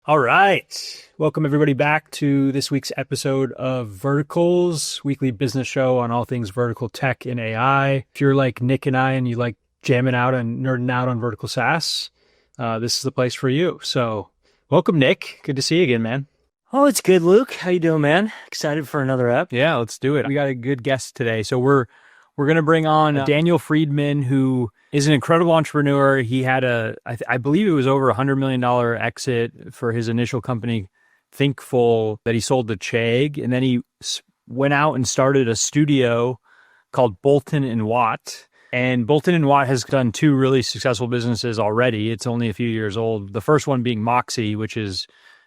All right. Welcome everybody back to this week's episode of Verticals, weekly business show on all things vertical tech and AI. If you're like Nick and I and you like jamming out and nerding out on vertical SaaS, this is the place for you. So welcome, Nick. Good to see you again, man. Oh, it's good, Luke. How you doing, man? Excited for another ep? Yeah, let's do it. We got a good guest today. So we're going to bring on Daniel Friedman, who is an incredible entrepreneur. He had I believe it was over $100 million exit for his initial company, Thinkful, that he sold to Chegg. And then he went out and started a studio called Bolton Watt. And Bolton Watt has done two really successful businesses already. It's only a few years old. The first one being Moxie, which is,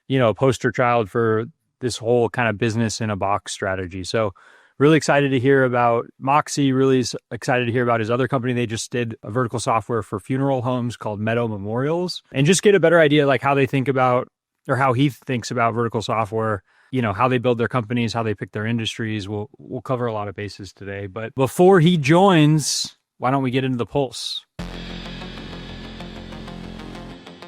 a poster child for this whole kind of business in a box strategy. So really excited to hear about Moxie, really excited to hear about his other company. They just did a vertical software for funeral homes called Meadow Memorials, and just get a better idea like how they think about, or how he thinks about vertical software, how they build their companies, how they pick their industries. We'll cover a lot of bases today. But before he joins, why don't we get into the pulse?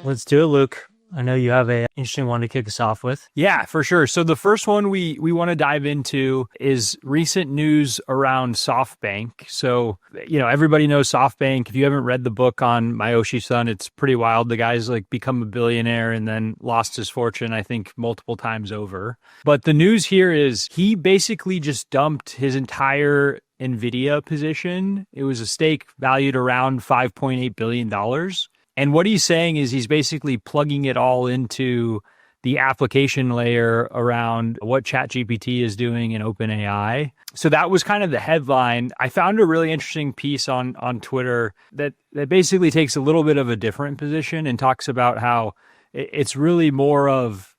Let's do it, Luke. I know you have an interesting one to kick us off with. Yeah, for sure. So the first one we want to dive into is recent news around SoftBank. So, everybody knows SoftBank. If you haven't read the book on Masayoshi Son, it's pretty wild. The guy's become a billionaire and then lost his fortune, I think, multiple times over. But the news here is he basically just dumped his entire NVIDIA position. It was a stake valued around $5.8 billion. And what he's saying is he's basically plugging it all into the application layer around what ChatGPT is doing in OpenAI. So that was kind of the headline. I found a really interesting piece on Twitter that basically takes a little bit of a different position and talks about how it's really more of,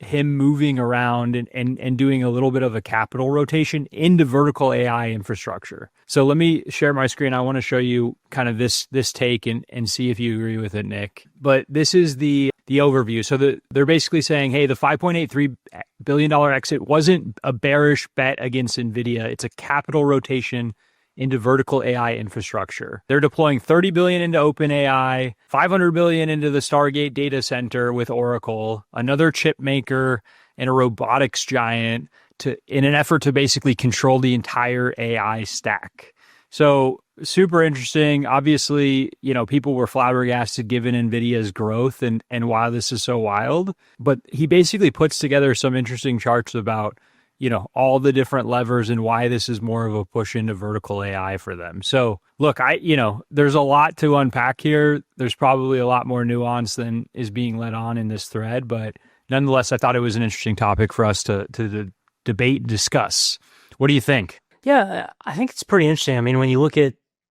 him moving around and doing a little bit of a capital rotation into vertical AI infrastructure. So let me share my screen. I want to show you kind of this take and see if you agree with it, Nick. But this is the overview. So they're basically saying, hey, the $5.83 billion exit wasn't a bearish bet against NVIDIA. It's a capital rotation into vertical AI infrastructure. They're deploying $30 billion into OpenAI, $500 billion into the Stargate data center with Oracle, another chip maker, and a robotics giant in an effort to basically control the entire AI stack. So super interesting. Obviously, people were flabbergasted given NVIDIA's growth and why this is so wild. But he basically puts together some interesting charts about all the different levers and why this is more of a push into vertical AI for them. So look, there's a lot to unpack here. There's probably a lot more nuance than is being let on in this thread, but nonetheless, I thought it was an interesting topic for us to debate and discuss. What do you think? Yeah, I think it's pretty interesting. I mean, when you look at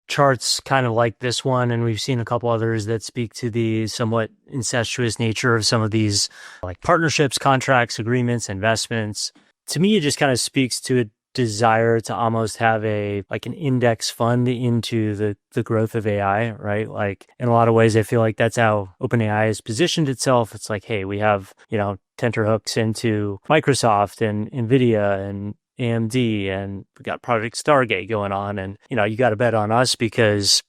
charts kind of like this one, and we've seen a couple others that speak to the somewhat incestuous nature of some of these like partnerships, contracts, agreements, investments. To me, it just kind of speaks to a desire to almost have an index fund into the growth of AI, right? Like in a lot of ways, I feel like that's how OpenAI has positioned itself. It's like, hey, we have, tenterhooks into Microsoft and NVIDIA and AMD, and we got Project Stargate going on. And, you got to bet on us because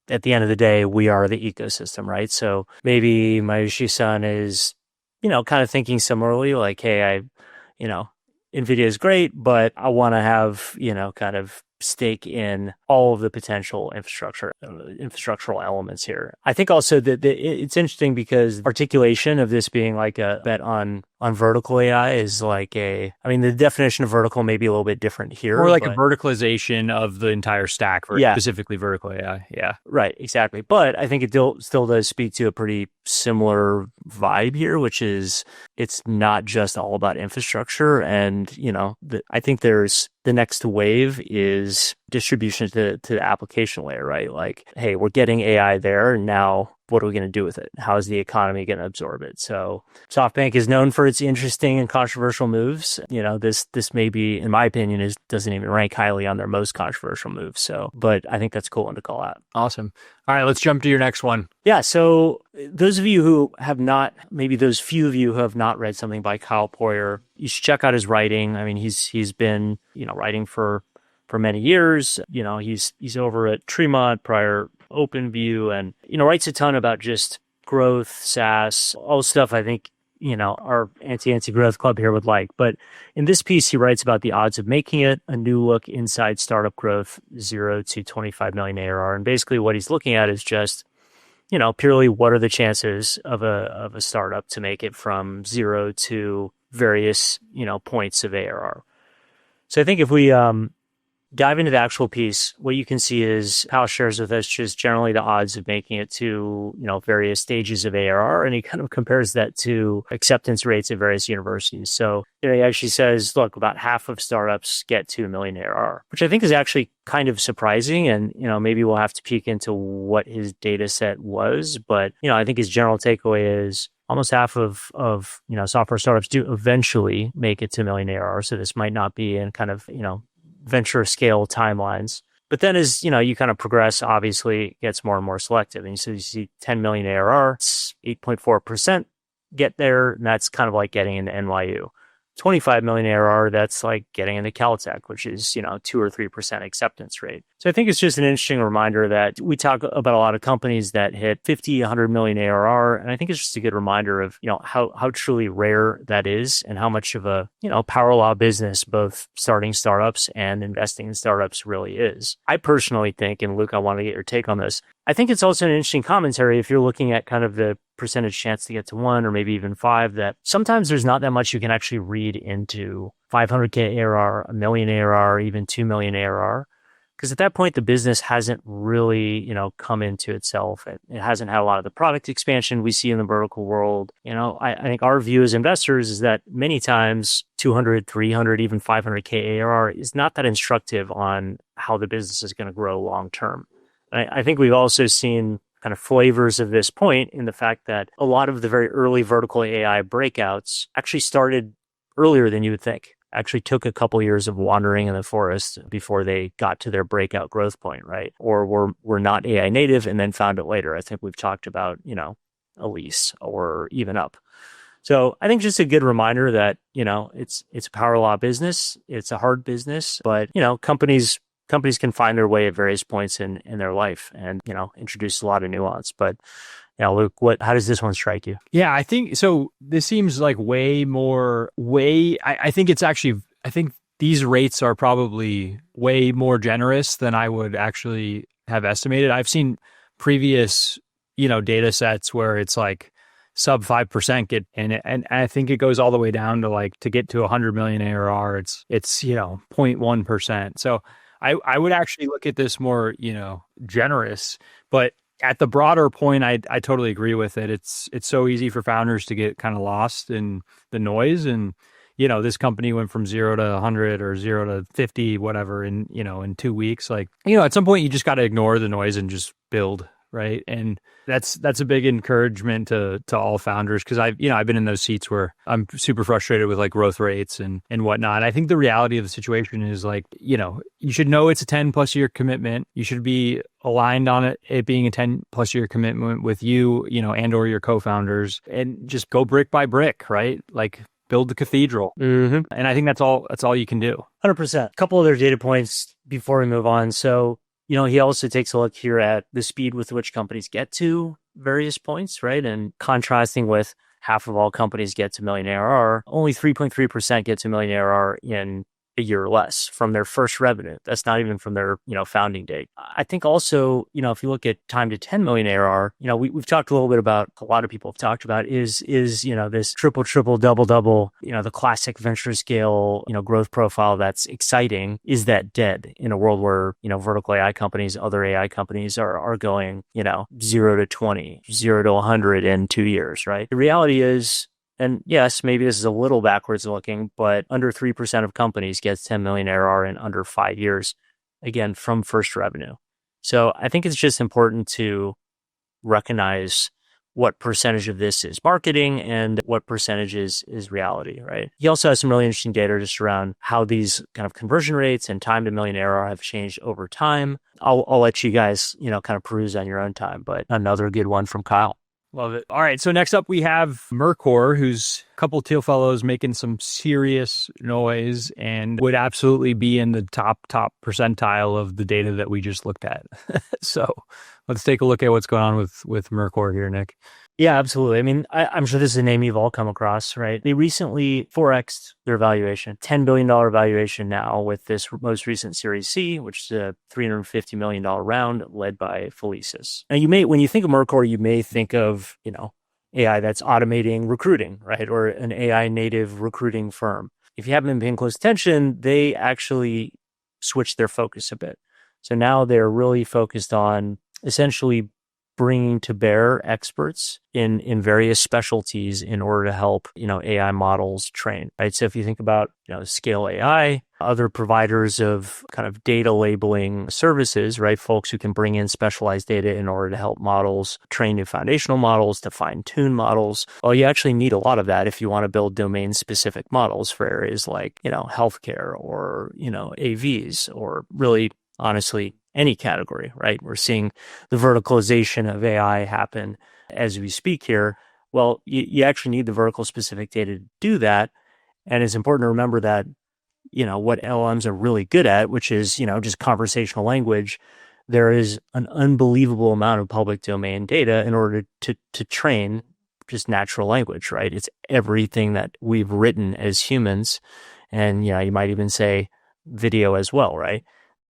at the end of the day, we are the ecosystem, right? So maybe Masayoshi Son is, kind of thinking similarly, like, hey, NVIDIA is great, but I want to have, kind of stake in all of the potential infrastructural elements here. I think also that it's interesting because articulation of this being like a bet on vertical AI is the definition of vertical may be a little bit different here. Or like a verticalization of the entire stack, specifically vertical AI. Yeah. Right, exactly. But I think it still does speak to a pretty similar vibe here, which is it's not just all about infrastructure. And, I think there's the next wave is distribution to the application layer, right? Like, hey, we're getting AI there, and now what are we going to do with it? How is the economy going to absorb it? So SoftBank is known for its interesting and controversial moves. This may be, in my opinion, doesn't even rank highly on their most controversial moves. So, but I think that's a cool one to call out. Awesome. All right, let's jump to your next one. Yeah. So those of you who have not, maybe those few of you who have not read something by Kyle Poyer, you should check out his writing. I mean, he's been, writing for many years. He's over at Tremont, prior OpenView, and, writes a ton about just growth, SaaS, all the stuff I think our anti growth club here would like. But in this piece, he writes about the odds of making it, a new look inside startup growth, 0 to 25 million ARR. And basically what he's looking at is just, purely what are the chances of a startup to make it from 0 to various, points of ARR. So I think if we dive into the actual piece, what you can see is Powell shares with us just generally the odds of making it to, various stages of ARR. And he kind of compares that to acceptance rates at various universities. So he actually says, look, about half of startups get to a million ARR, which I think is actually kind of surprising. And, maybe we'll have to peek into what his data set was. But, I think his general takeaway is almost half of software startups do eventually make it to a million ARR. So this might not be in kind of, venture scale timelines. But then as, you kind of progress, obviously it gets more and more selective. And so you see 10 million ARR, it's 8.4% get there. And that's kind of like getting into NYU. 25 million ARR, that's like getting into Caltech, which is, 2 or 3% acceptance rate. So I think it's just an interesting reminder that we talk about a lot of companies that hit 50, 100 million ARR. And I think it's just a good reminder of, how truly rare that is and how much of a, power law business both starting startups and investing in startups really is. I personally think, and Luke, I want to get your take on this. I think it's also an interesting commentary if you're looking at kind of the percentage chance to get to 1 or maybe even 5, that sometimes there's not that much you can actually read into 500K ARR, a million ARR, even 2 million ARR. Because at that point, the business hasn't really, come into itself. It hasn't had a lot of the product expansion we see in the vertical world. I think our view as investors is that many times 200, 300, even 500K ARR is not that instructive on how the business is going to grow long term. I think we've also seen kind of flavors of this point in the fact that a lot of the very early vertical AI breakouts actually started earlier than you would think. Actually took a couple years of wandering in the forest before they got to their breakout growth point, right? Or were not AI native and then found it later. I think we've talked about, Elise or even up. So I think just a good reminder that, it's a power law business. It's a hard business, but, companies can find their way at various points in their life and, introduce a lot of nuance. But yeah, Luke, how does this one strike you? Yeah, I think so. This seems like I think these rates are probably way more generous than I would actually have estimated. I've seen previous, data sets where it's like sub 5% and I think it goes all the way down to like to get to 100 million ARR, it's 0.1%. So I would actually look at this more, generous, but at the broader point, I totally agree with it. It's so easy for founders to get kind of lost in the noise. And, this company went from 0 to 100 or 0 to 50, whatever, in 2 weeks. Like, at some point you just got to ignore the noise and just build. Right. And that's a big encouragement to all founders, because I've been in those seats where I'm super frustrated with like growth rates and whatnot. I think the reality of the situation is like, you should know it's a 10+ year commitment. You should be aligned on it being a 10+ year commitment with you, and or your co-founders, and just go brick by brick, right? Like build the cathedral. Mm-hmm. And I think that's all you can do. 100%. A couple other data points before we move on. So, he also takes a look here at the speed with which companies get to various points, right? And contrasting with half of all companies get to million ARR, only 3.3% get to million ARR in a year or less from their first revenue. That's not even from their, founding date. I think also, if you look at time to 10 million ARR, we've talked a little bit about, a lot of people have talked about is, this triple, double, the classic venture scale, growth profile that's exciting. Is that dead in a world where, vertical AI companies, other AI companies are going, 0 to 20, 0 to 100 in 2 years, right? The reality is, and yes, maybe this is a little backwards looking, but under 3% of companies gets 10 million ARR in under 5 years, again, from first revenue. So I think it's just important to recognize what percentage of this is marketing and what percentage is reality, right? He also has some really interesting data just around how these kind of conversion rates and time to million ARR have changed over time. I'll let you guys, kind of peruse on your own time, but another good one from Kyle. Love it. All right. So next up, we have Mercor, who's a couple Teal Fellows making some serious noise and would absolutely be in the top percentile of the data that we just looked at. So let's take a look at what's going on with Mercor here, Nick. Yeah, absolutely. I mean, I'm sure this is a name you've all come across, right? They recently 4X'd their valuation, $10 billion valuation now with this most recent Series C, which is a $350 million round led by Felicis. Now, when you think of Mercor, you may think of, AI that's automating recruiting, right? Or an AI native recruiting firm. If you haven't been paying close attention, they actually switched their focus a bit. So now they're really focused on essentially bringing to bear experts in various specialties in order to help, AI models train, right? So if you think about, Scale AI, other providers of kind of data labeling services, right? Folks who can bring in specialized data in order to help models train new foundational models, to fine tune models. Well, you actually need a lot of that if you want to build domain specific models for areas like, healthcare or, AVs or really, honestly, any category, right? We're seeing the verticalization of AI happen as we speak here. Well, you actually need the vertical specific data to do that. And it's important to remember that, what LLMs are really good at, which is, just conversational language, there is an unbelievable amount of public domain data in order to train just natural language, right? It's everything that we've written as humans. And, you might even say video as well, right?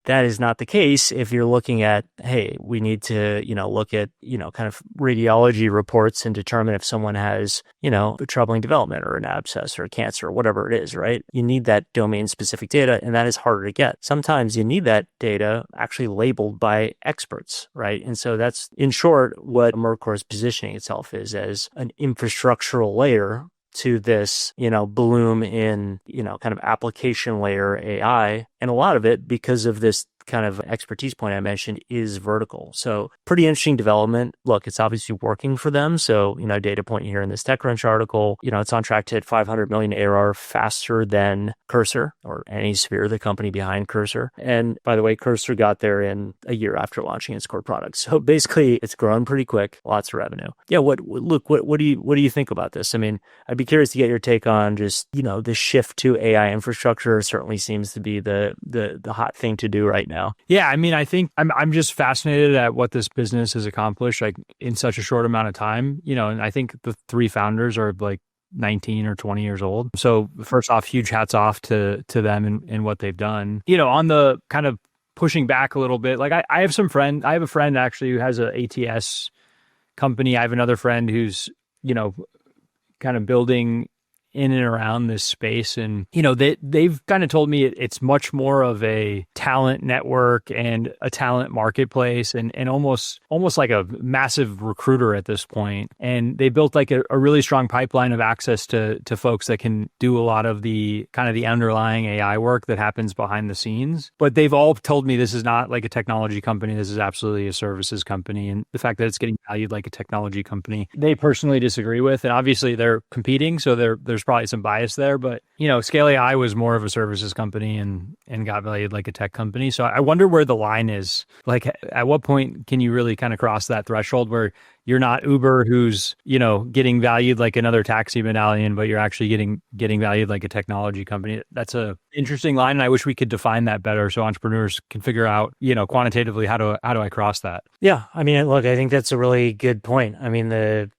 That is not the case if you're looking at, hey, we need to, look at, kind of radiology reports and determine if someone has, a troubling development or an abscess or a cancer or whatever it is, right? You need that domain specific data, and that is harder to get. Sometimes you need that data actually labeled by experts, right? And so that's, in short, what Mercor is positioning itself is as an infrastructural layer to this, bloom in, kind of application layer AI. And a lot of it, because of this kind of expertise point I mentioned, is vertical. So pretty interesting development. Look, it's obviously working for them. So, data point here in this TechCrunch article, it's on track to hit 500 million ARR faster than Cursor or AnySphere, the company behind Cursor. And by the way, Cursor got there in a year after launching its core product. So basically it's grown pretty quick, lots of revenue. Yeah. What do you think about this? I mean, I'd be curious to get your take on just, the shift to AI infrastructure certainly seems to be the hot thing to do right now. Yeah, I mean, I think I'm just fascinated at what this business has accomplished like in such a short amount of time, and I think the three founders are like 19 or 20 years old. So first off, huge hats off to them and what they've done. On the kind of pushing back a little bit, like I have a friend actually who has a ATS company. I have another friend who's, kind of building in and around this space. And, they've kind of told me it's much more of a talent network and a talent marketplace and almost like a massive recruiter at this point. And they built like a really strong pipeline of access to folks that can do a lot of the kind of the underlying AI work that happens behind the scenes. But they've all told me this is not like a technology company. This is absolutely a services company. And the fact that it's getting valued like a technology company, they personally disagree with. And obviously they're competing. So there's probably some bias there, but Scale AI was more of a services company and got valued like a tech company. So I wonder where the line is. Like, at what point can you really kind of cross that threshold where you're not Uber, who's getting valued like another taxi medallion, but you're actually getting valued like a technology company? That's a interesting line, and I wish we could define that better so entrepreneurs can figure out quantitatively how do I cross that. Yeah, I mean, look, I think that's a really good point. I mean, at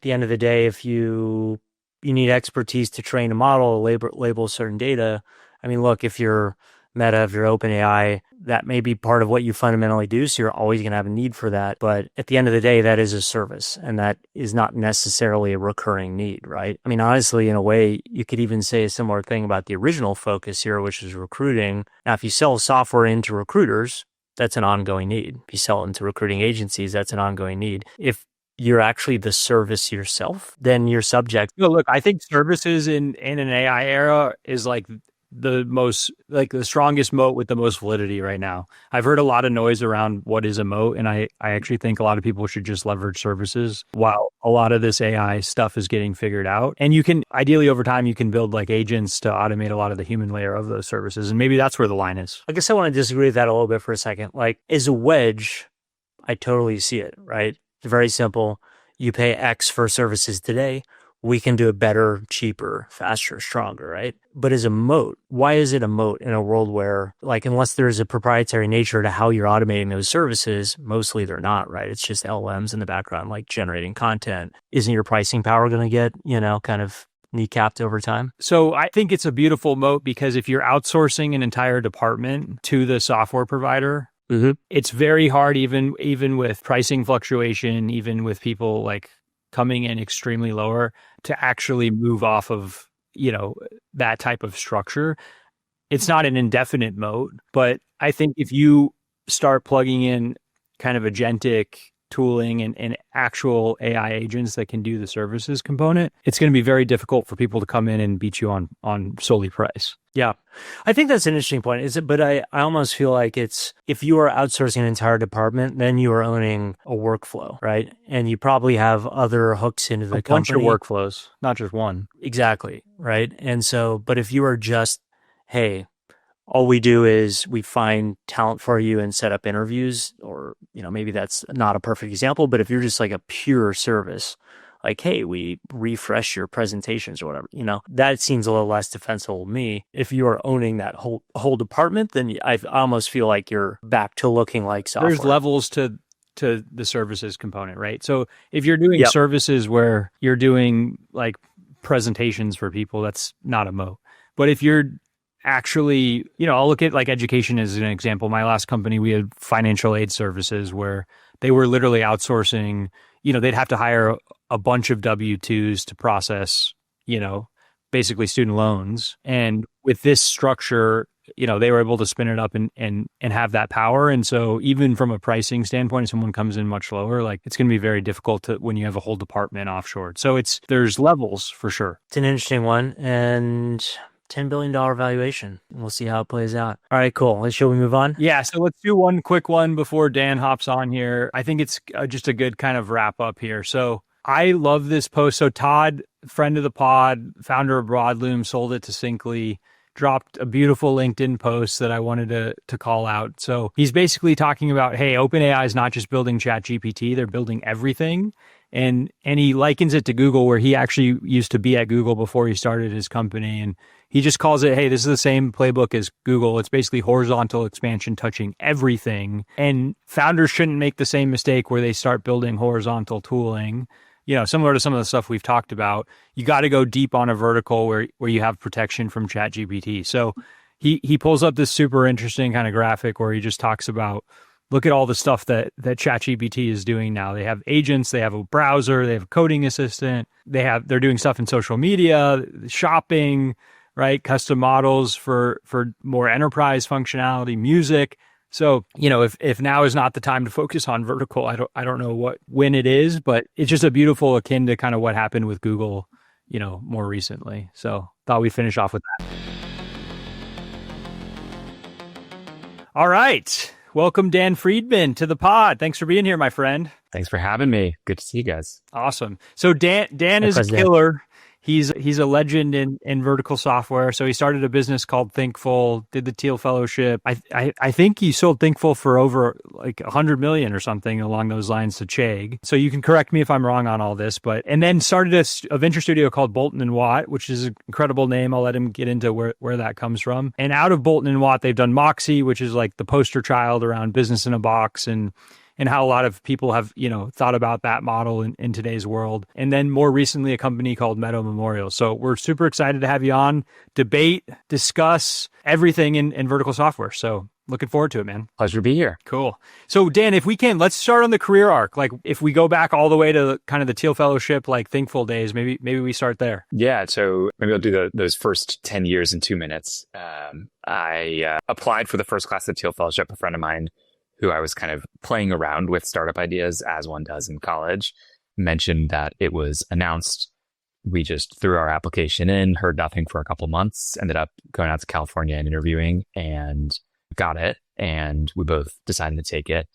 the end of the day, if you need expertise to train a model, label certain data. I mean, look, if you're Meta, if you're OpenAI, that may be part of what you fundamentally do. So you're always going to have a need for that. But at the end of the day, that is a service, and that is not necessarily a recurring need, right? I mean, honestly, in a way, you could even say a similar thing about the original focus here, which is recruiting. Now, if you sell software into recruiters, that's an ongoing need. If you sell into recruiting agencies, that's an ongoing need. If you're actually the service yourself, then you're subject. Look, I think services in an AI era is like the strongest moat with the most validity right now. I've heard a lot of noise around what is a moat, and I actually think a lot of people should just leverage services while a lot of this AI stuff is getting figured out. And you can, ideally over time, you can build like agents to automate a lot of the human layer of those services. And maybe that's where the line is. I guess I want to disagree with that a little bit for a second. Like, as a wedge, I totally see it, right? It's very simple. You pay X for services today, we can do it better, cheaper, faster, stronger, right? But as a moat, why is it a moat in a world where, like, unless there's a proprietary nature to how you're automating those services, mostly they're not, right? It's just LLMs in the background, like generating content. Isn't your pricing power going to get, kind of kneecapped over time? So I think it's a beautiful moat because if you're outsourcing an entire department to the software provider, it's very hard, even with pricing fluctuation, even with people like coming in extremely lower, to actually move off of, that type of structure. It's not an indefinite moat, but I think if you start plugging in kind of agentic tooling and actual AI agents that can do the services component, it's going to be very difficult for people to come in and beat you on solely price. Yeah. I think that's an interesting point. But I almost feel like it's, if you are outsourcing an entire department, then you are owning a workflow, right? And you probably have other hooks into the company. A bunch of workflows, not just one. Exactly. Right. And so, but if you are just, hey, all we do is we find talent for you and set up interviews, or, maybe that's not a perfect example, but if you're just like a pure service, like, hey, we refresh your presentations or whatever, that seems a little less defensible to me. If you are owning that whole department, then I almost feel like you're back to looking like software. There's levels to the services component, right? So if you're doing services where you're doing like presentations for people, that's not a moat. But if you're actually, I'll look at like education as an example. My last company, we had financial aid services where they were literally outsourcing, they'd have to hire a bunch of W-2s to process, basically student loans. And with this structure, they were able to spin it up and have that power. And so even from a pricing standpoint, if someone comes in much lower, like it's going to be very difficult when you have a whole department offshore. So there's levels for sure. It's an interesting one. And $10 billion valuation. We'll see how it plays out. All right, cool. Shall we move on? Yeah, so let's do one quick one before Dan hops on here. I think it's just a good kind of wrap up here. So I love this post. So Todd, friend of the pod, founder of Broadloom, sold it to Syncly, dropped a beautiful LinkedIn post that I wanted to call out. So he's basically talking about, hey, OpenAI is not just building ChatGPT, they're building everything. And he likens it to Google, where he actually used to be at Google before he started his company. And he just calls it, hey, this is the same playbook as Google. It's basically horizontal expansion touching everything. And founders shouldn't make the same mistake where they start building horizontal tooling. Similar to some of the stuff we've talked about, you got to go deep on a vertical where you have protection from ChatGPT. So he pulls up this super interesting kind of graphic where he just talks about, look at all the stuff that ChatGPT is doing now. They have agents, they have a browser, they have a coding assistant, they're doing stuff in social media, shopping, right? Custom models for more enterprise functionality, music. So, if now is not the time to focus on vertical, I don't know when it is, but it's just a beautiful akin to kind of what happened with Google, more recently. So thought we'd finish off with that. All right. Welcome, Dan Friedman, to the pod. Thanks for being here, my friend. Thanks for having me. Good to see you guys. Awesome. So Dan is a killer. He's a legend in vertical software. So he started a business called Thinkful, did the Teal Fellowship. I think he sold Thinkful for over like 100 million or something along those lines to Chegg. So you can correct me if I'm wrong on all this, and then started a venture studio called Bolton Watt, which is an incredible name. I'll let him get into where that comes from. And out of Bolton Watt, they've done Moxie, which is like the poster child around business in a box and how a lot of people have, thought about that model in today's world. And then more recently, a company called Meadow Memorials. So we're super excited to have you on, debate, discuss everything in vertical software. So looking forward to it, man. Pleasure to be here. Cool. So Dan, if we can, let's start on the career arc. Like if we go back all the way to kind of the Teal Fellowship, like Thinkful days, maybe we start there. Yeah. So maybe I'll do those first 10 years in 2 minutes. I applied for the first class of Teal Fellowship. A friend of mine who I was kind of playing around with startup ideas as one does in college, mentioned that it was announced. We just threw our application in, heard nothing for a couple months, ended up going out to California and interviewing and got it. And we both decided to take it.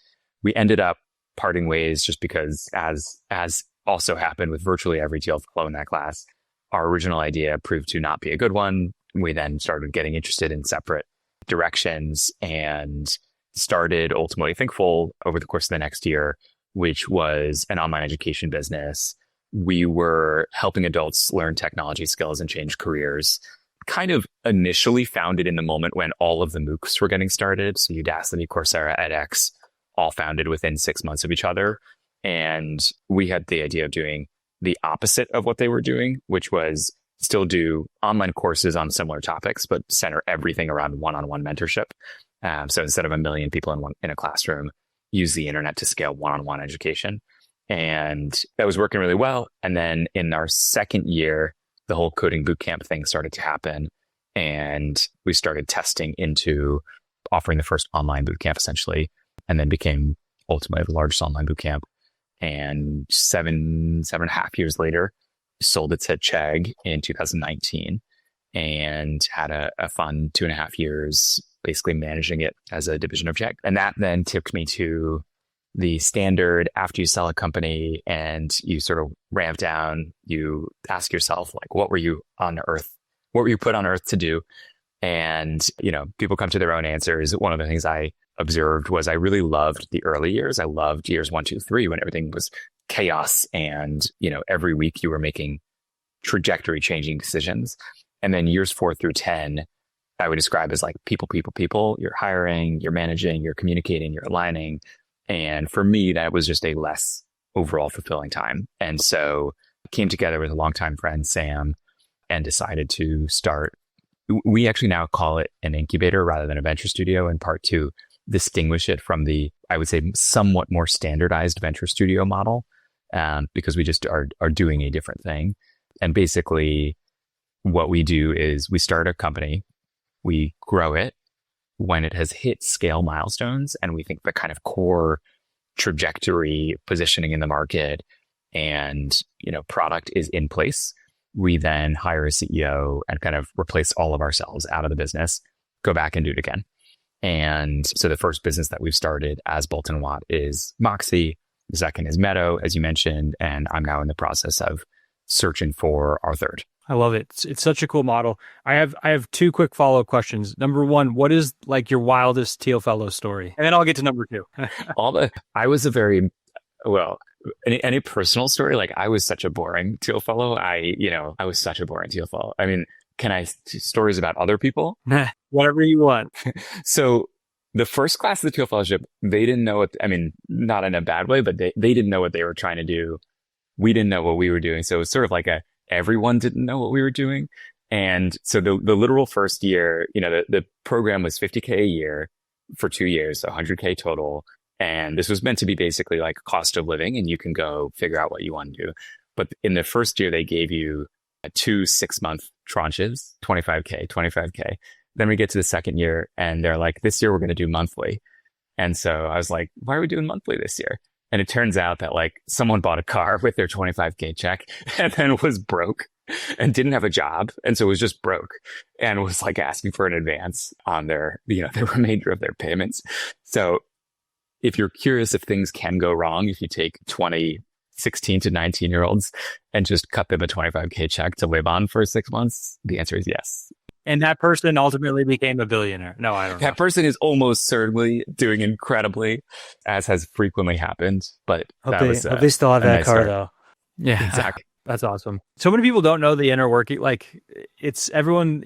We ended up parting ways just because, as also happened with virtually every Teal Fellow in that class, our original idea proved to not be a good one. We then started getting interested in separate directions and started ultimately Thinkful over the course of the next year, which was an online education business we were helping adults learn technology skills and change careers. Kind of initially founded in the moment when all of the MOOCs were getting started. So Udacity, Coursera, edX, all founded within 6 months of each other. And we had the idea of doing the opposite of what they were doing, which was still do online courses on similar topics, but center everything around one-on-one mentorship. So instead of 1 million people in a classroom, use the internet to scale one-on-one education. And that was working really well. And then in our second year, the whole coding bootcamp thing started to happen. And we started testing into offering the first online bootcamp essentially, and then became ultimately the largest online bootcamp. And seven and a half years later, sold it to Chegg in 2019 and had a fun 2.5 years basically managing it as a division of Chegg. And that then took me to the standard after you sell a company and you sort of ramp down, you ask yourself, like, what were you put on earth to do? And, people come to their own answers. One of the things I observed was I really loved the early years. I loved years 1, 2, 3 when everything was chaos and, every week you were making trajectory changing decisions. And then years 4 through 10, I would describe as like people. You're hiring, you're managing, you're communicating, you're aligning. And for me, that was just a less overall fulfilling time. And so I came together with a longtime friend, Sam, and decided to start. We actually now call it an incubator rather than a venture studio, in part to distinguish it from the, I would say, somewhat more standardized venture studio model, because we just are doing a different thing. And basically what we do is we start a company, we grow it. When it has hit scale milestones and we think the kind of core trajectory positioning in the market and, product is in place, we then hire a CEO and kind of replace all of ourselves out of the business, go back and do it again. And so the first business that we've started as Bolton Watt is Moxie. The second is Meadow, as you mentioned. And I'm now in the process of searching for our third. I love it. It's such a cool model. I have 2 quick follow-up questions. Number 1, what is like your wildest Teal Fellow story? And then I'll get to number 2. I was any personal story, like I was such a boring Teal Fellow. I was such a boring Teal Fellow. I mean, can I stories about other people? Whatever you want. So the first class of the Teal Fellowship, they didn't know not in a bad way, but they didn't know what they were trying to do. We didn't know what we were doing. So it was sort of like everyone didn't know what we were doing. And so the literal first year, the program was $50K a year for 2 years, so $100K total. And this was meant to be basically like cost of living, and you can go figure out what you want to do. But in the first year, they gave you 2 6-month tranches, $25K. Then we get to the second year and they're like, this year we're going to do monthly. And so I was like, why are we doing monthly this year? And it turns out that like someone bought a car with their $25K check and then was broke and didn't have a job. And so was just broke and was like asking for an advance on their, the remainder of their payments. So if you're curious if things can go wrong, if you take 16 to 19-year-olds and just cut them a $25K check to live on for 6 months, the answer is yes. And that person ultimately became a billionaire. No, I don't know. That person is almost certainly doing incredibly, as has frequently happened. But hope they still have that nice car, start. though. Yeah, exactly. That's awesome. So many people don't know the inner working. Like, it's everyone,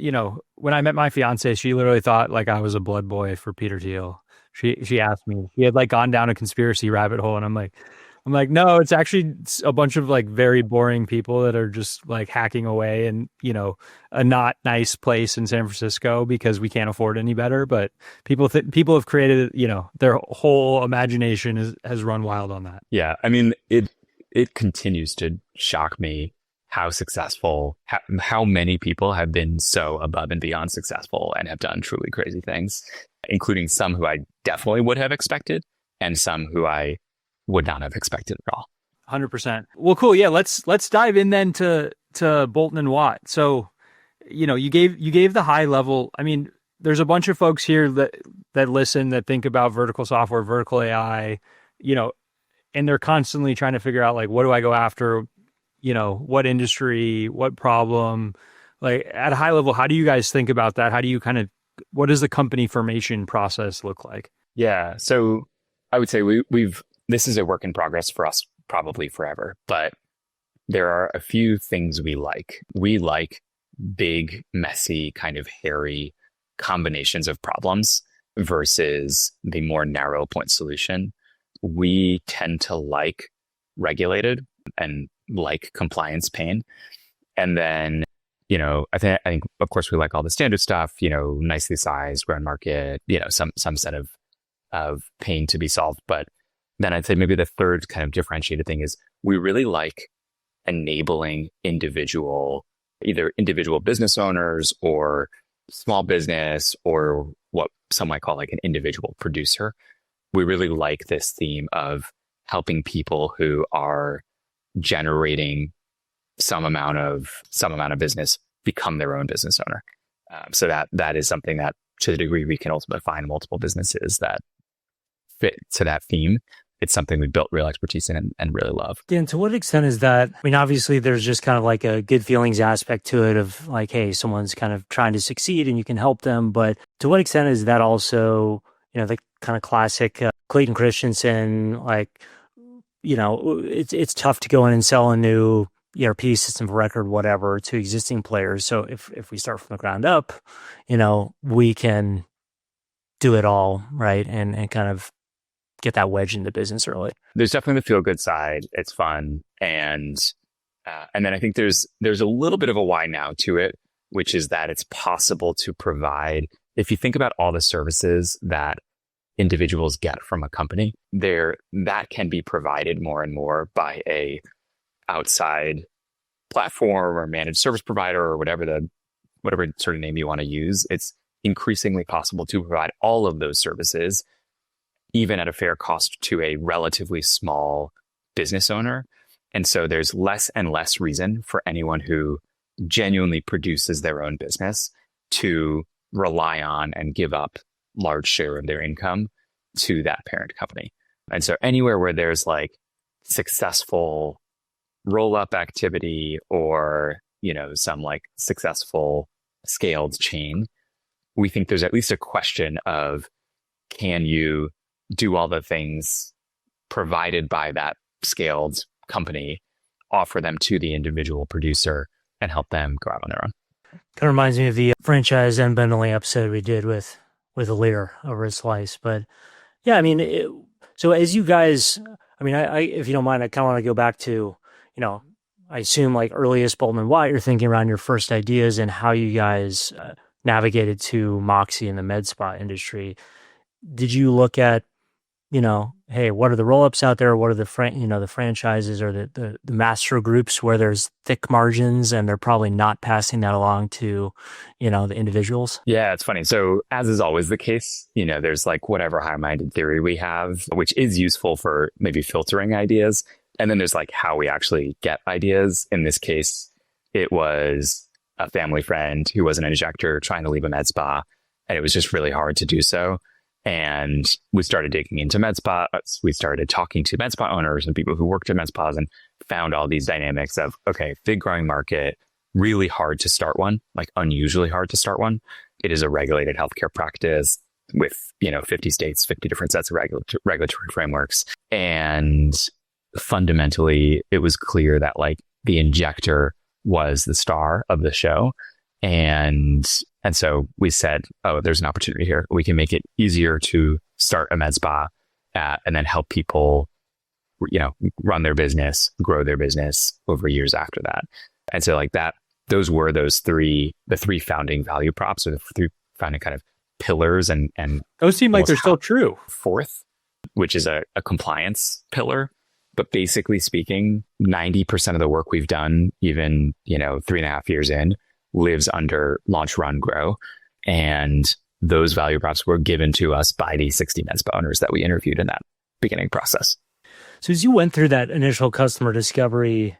when I met my fiance, she literally thought like I was a blood boy for Peter Thiel. She asked me, she had like gone down a conspiracy rabbit hole. And I'm like, no, it's actually a bunch of like very boring people that are just like hacking away in, a not nice place in San Francisco because we can't afford any better. But people have created, their whole imagination has run wild on that. Yeah. I mean, it continues to shock me how successful, how many people have been so above and beyond successful and have done truly crazy things, including some who I definitely would have expected and some who I would not have expected at all. 100%. Well, cool. Yeah. Let's dive in then to Bolton and Watt. So, you gave the high level. I mean, there's a bunch of folks here that listen, that think about vertical software, vertical AI, and they're constantly trying to figure out like, what do I go after? What industry, what problem? Like at a high level, how do you guys think about that? How do you what does the company formation process look like? Yeah. So I would say this is a work in progress for us probably forever, but there are a few things we like. We like big, messy, kind of hairy combinations of problems versus the more narrow point solution. We tend to like regulated and like compliance pain. And then, I think of course we like all the standard stuff, nicely sized, ground market, some set of pain to be solved. But then I'd say maybe the third kind of differentiated thing is we really like enabling either individual business owners or small business or what some might call like an individual producer. We really like this theme of helping people who are generating some amount of business become their own business owner. So that is something that, to the degree we can ultimately find multiple businesses that fit to that theme, it's something we built real expertise in and really love. Dan, to what extent is that? I mean, obviously there's just kind of like a good feelings aspect to it of like, hey, someone's kind of trying to succeed and you can help them. But to what extent is that also, the kind of classic Clayton Christensen, like, it's tough to go in and sell a new ERP system of record, whatever, to existing players. So if we start from the ground up, we can do it all, right? And kind of get that wedge into business early. There's definitely the feel good side. It's fun. And then I think there's a little bit of a why now to it, which is that it's possible to provide, if you think about all the services that individuals get from a company, that can be provided more and more by a outside platform or managed service provider or whatever sort of name you want to use. It's increasingly possible to provide all of those services, even at a fair cost to a relatively small business owner. And so there's less and less reason for anyone who genuinely produces their own business to rely on and give up large share of their income to that parent company. And so anywhere where there's like successful roll-up activity or, some like successful scaled chain, we think there's at least a question of, can you do all the things provided by that scaled company, offer them to the individual producer and help them go out on their own? Kind of reminds me of the franchise and bundling episode we did with a leader over at Slice. But yeah, I mean, so as you guys, I mean, I if you don't mind, I kind of want to go back to, I assume like earliest Bolton Watt, you're thinking around your first ideas and how you guys navigated to Moxie in the MedSpa industry. Did you look at, hey, what are the roll-ups out there? What are the franchises or the master groups where there's thick margins and they're probably not passing that along to, the individuals? Yeah, it's funny. So as is always the case, there's like whatever high-minded theory we have, which is useful for maybe filtering ideas. And then there's like how we actually get ideas. In this case, it was a family friend who was an injector trying to leave a med spa, and it was just really hard to do so. And we started digging into med spas. We started talking to med spa owners and people who worked at med spas and found all these dynamics of, okay, big growing market, really hard to start one, like unusually hard to start one. It is a regulated healthcare practice with, 50 states, 50 different sets of regulatory frameworks. And fundamentally, it was clear that like the injector was the star of the show. And so we said, oh, there's an opportunity here. We can make it easier to start a med spa and then help people, run their business, grow their business over years after that. And so like that, those were the three founding value props, or the three founding kind of pillars. And those seem like they're still true. Fourth, which is a compliance pillar. But basically speaking, 90% of the work we've done, even, 3.5 years in, lives under launch, run, grow. And those value props were given to us by the 60 MedSpa owners that we interviewed in that beginning process. So as you went through that initial customer discovery,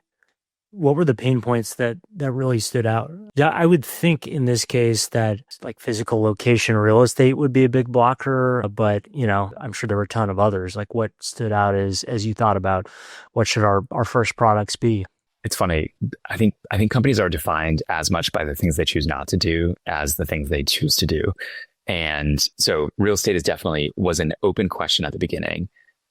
what were the pain points that really stood out? Yeah, I would think in this case that like physical location real estate would be a big blocker, but I'm sure there were a ton of others. Like what stood out as you thought about what should our first products be? It's funny. I think companies are defined as much by the things they choose not to do as the things they choose to do. And so real estate was an open question at the beginning.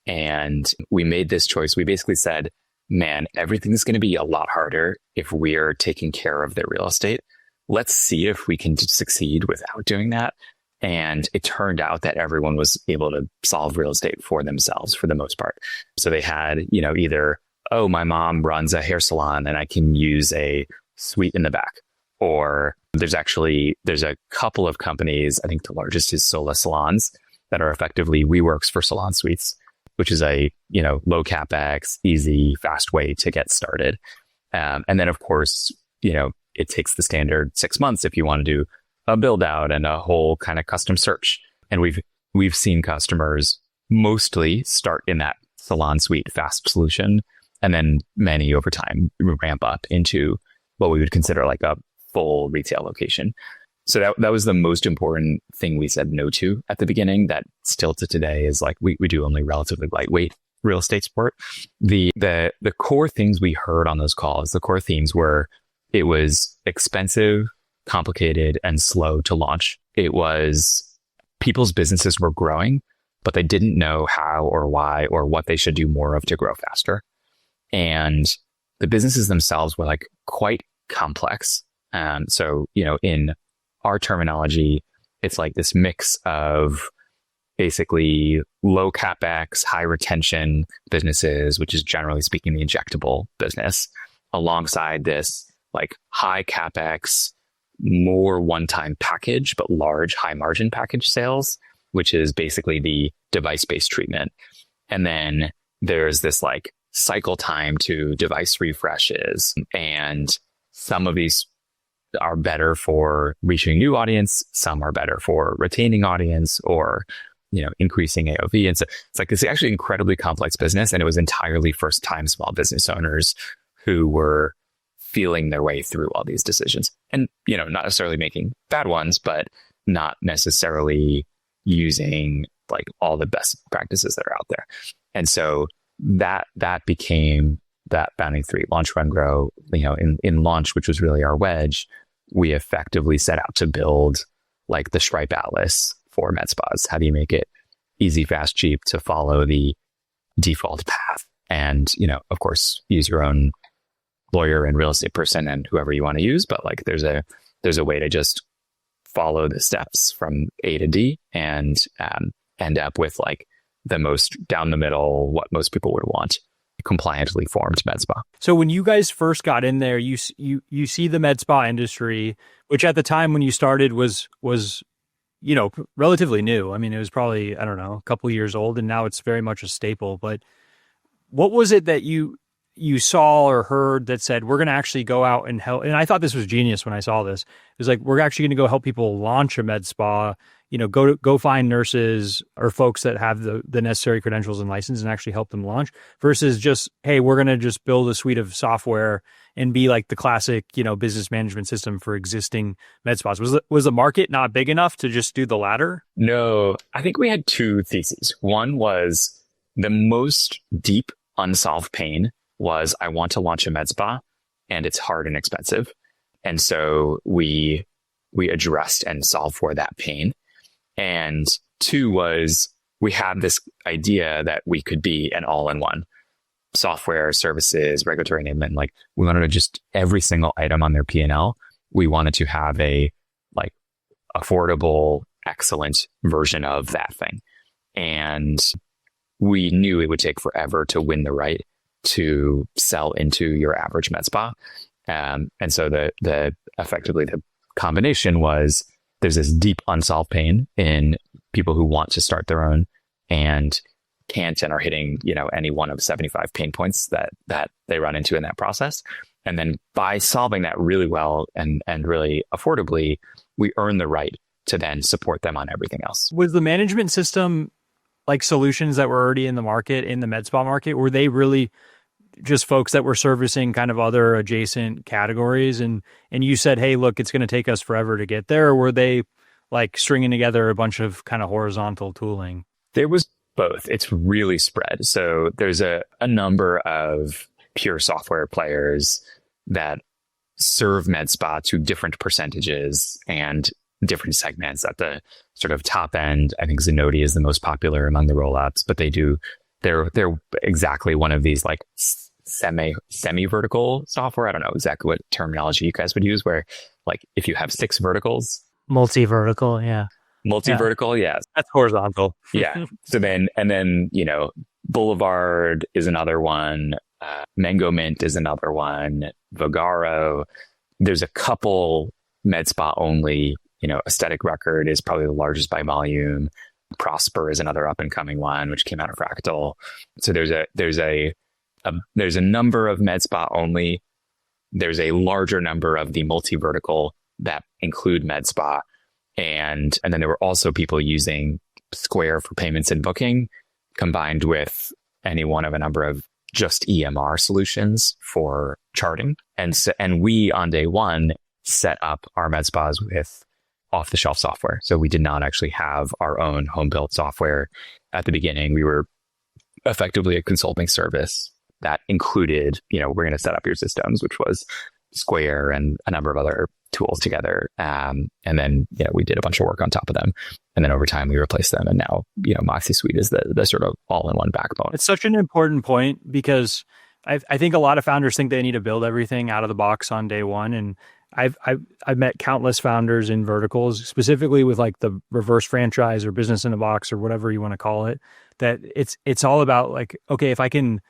And we made this choice. We basically said, man, everything's going to be a lot harder if we're taking care of their real estate. Let's see if we can succeed without doing that. And it turned out that everyone was able to solve real estate for themselves for the most part. So they had, either, oh, my mom runs a hair salon and I can use a suite in the back. Or there's a couple of companies, I think the largest is Sola Salons, that are effectively WeWorks for salon suites, which is a, low CapEx, easy, fast way to get started. And then of course, it takes the standard 6 months if you want to do a build out and a whole kind of custom search. And we've seen customers mostly start in that salon suite fast solution, and then many over time ramp up into what we would consider like a full retail location. So that was the most important thing we said no to at the beginning. That still to today is like we do only relatively lightweight real estate support. The core things we heard on those calls, the core themes were it was expensive, complicated, and slow to launch. It was people's businesses were growing, but they didn't know how or why or what they should do more of to grow faster. And the businesses themselves were like quite complex. So, in our terminology, it's like this mix of basically low capex, high retention businesses, which is generally speaking the injectable business, alongside this like high capex, more one-time package, but large high margin package sales, which is basically the device-based treatment. And then there's this like cycle time to device refreshes. And some of these are better for reaching new audience. Some are better for retaining audience or, increasing AOV. And so it's like this actually incredibly complex business. And it was entirely first time small business owners who were feeling their way through all these decisions and, not necessarily making bad ones, but not necessarily using like all the best practices that are out there. And so that became that Bounding 3 launch, run, grow. In launch, which was really our wedge, we effectively set out to build like the Stripe Atlas for MedSpas. How do you make it easy, fast, cheap to follow the default path? And, of course, use your own lawyer and real estate person and whoever you want to use. But like there's a way to just follow the steps from A to D and end up with like the most down the middle, what most people would want, compliantly formed med spa. So when you guys first got in there, you see the med spa industry, which at the time when you started was relatively new. I mean, it was probably, I don't know, a couple of years old, and now it's very much a staple. But what was it that you saw or heard that said, we're going to actually go out and help? And I thought this was genius when I saw this. It was like, we're actually going to go help people launch a med spa, go find nurses or folks that have the necessary credentials and license and actually help them launch, versus just, hey, we're going to just build a suite of software and be like the classic, business management system for existing med spas. Was the market not big enough to just do the latter? No, I think we had two theses. One was the most deep unsolved pain was I want to launch a med spa and it's hard and expensive. And so we addressed and solved for that pain. And two was we had this idea that we could be an all-in-one software, services, regulatory enablement. Like we wanted to just every single item on their P&L, we wanted to have a like affordable, excellent version of that thing. And we knew it would take forever to win the right to sell into your average med spa. And so the effectively the combination was there's this deep unsolved pain in people who want to start their own and can't and are hitting, any one of 75 pain points that they run into in that process. And then by solving that really well and really affordably, we earn the right to then support them on everything else. Was the management system like solutions that were already in the market, in the med spa market, were they really just folks that were servicing kind of other adjacent categories? And you said, hey, look, it's going to take us forever to get there. Or were they like stringing together a bunch of kind of horizontal tooling? There was both. It's really spread. So there's a number of pure software players that serve med spa to different percentages and different segments. At the sort of top end, I think Zenoti is the most popular among the rollouts, but they're exactly one of these like semi-vertical software. I don't know exactly what terminology you guys would use, where like if you have 6 verticals, Multi-vertical, yeah. multi-vertical, yeah. That's horizontal. Yeah. So then, Boulevard is another one. Mango Mint is another one. Vogaro. There's a couple MedSpa only. Aesthetic Record is probably the largest by volume. Prosper is another up and coming one, which came out of Fractal. So there's a number of MedSpa only. There's a larger number of the multi-vertical that include MedSpa. And then there were also people using Square for payments and booking, combined with any one of a number of just EMR solutions for charting. And we on day one set up our MedSpas with off-the-shelf software. So we did not actually have our own home-built software at the beginning. We were effectively a consulting service that included, we're going to set up your systems, which was Square and a number of other tools together. And then, we did a bunch of work on top of them. And then over time we replaced them. And now, Moxie Suite is the sort of all-in-one backbone. It's such an important point because I think a lot of founders think they need to build everything out of the box on day one. And I've met countless founders in verticals, specifically with like the reverse franchise or business in a box or whatever you want to call it, that it's all about like, okay, if I can,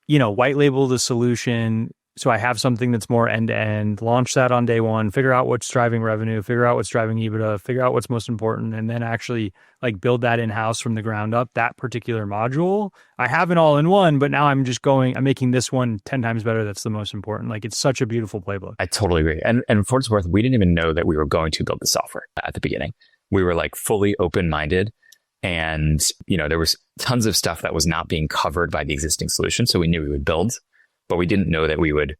white label the solution, so I have something that's more end to end, launch that on day one, figure out what's driving revenue, figure out what's driving EBITDA, figure out what's most important, and then actually like build that in-house from the ground up, that particular module. I have an all-in-one, but now I'm making this one 10 times better. That's the most important. Like it's such a beautiful playbook. I totally agree. And for what it's worth, we didn't even know that we were going to build the software at the beginning. We were like fully open-minded. And, there was tons of stuff that was not being covered by the existing solution. So we knew we would build, but we didn't know that we would,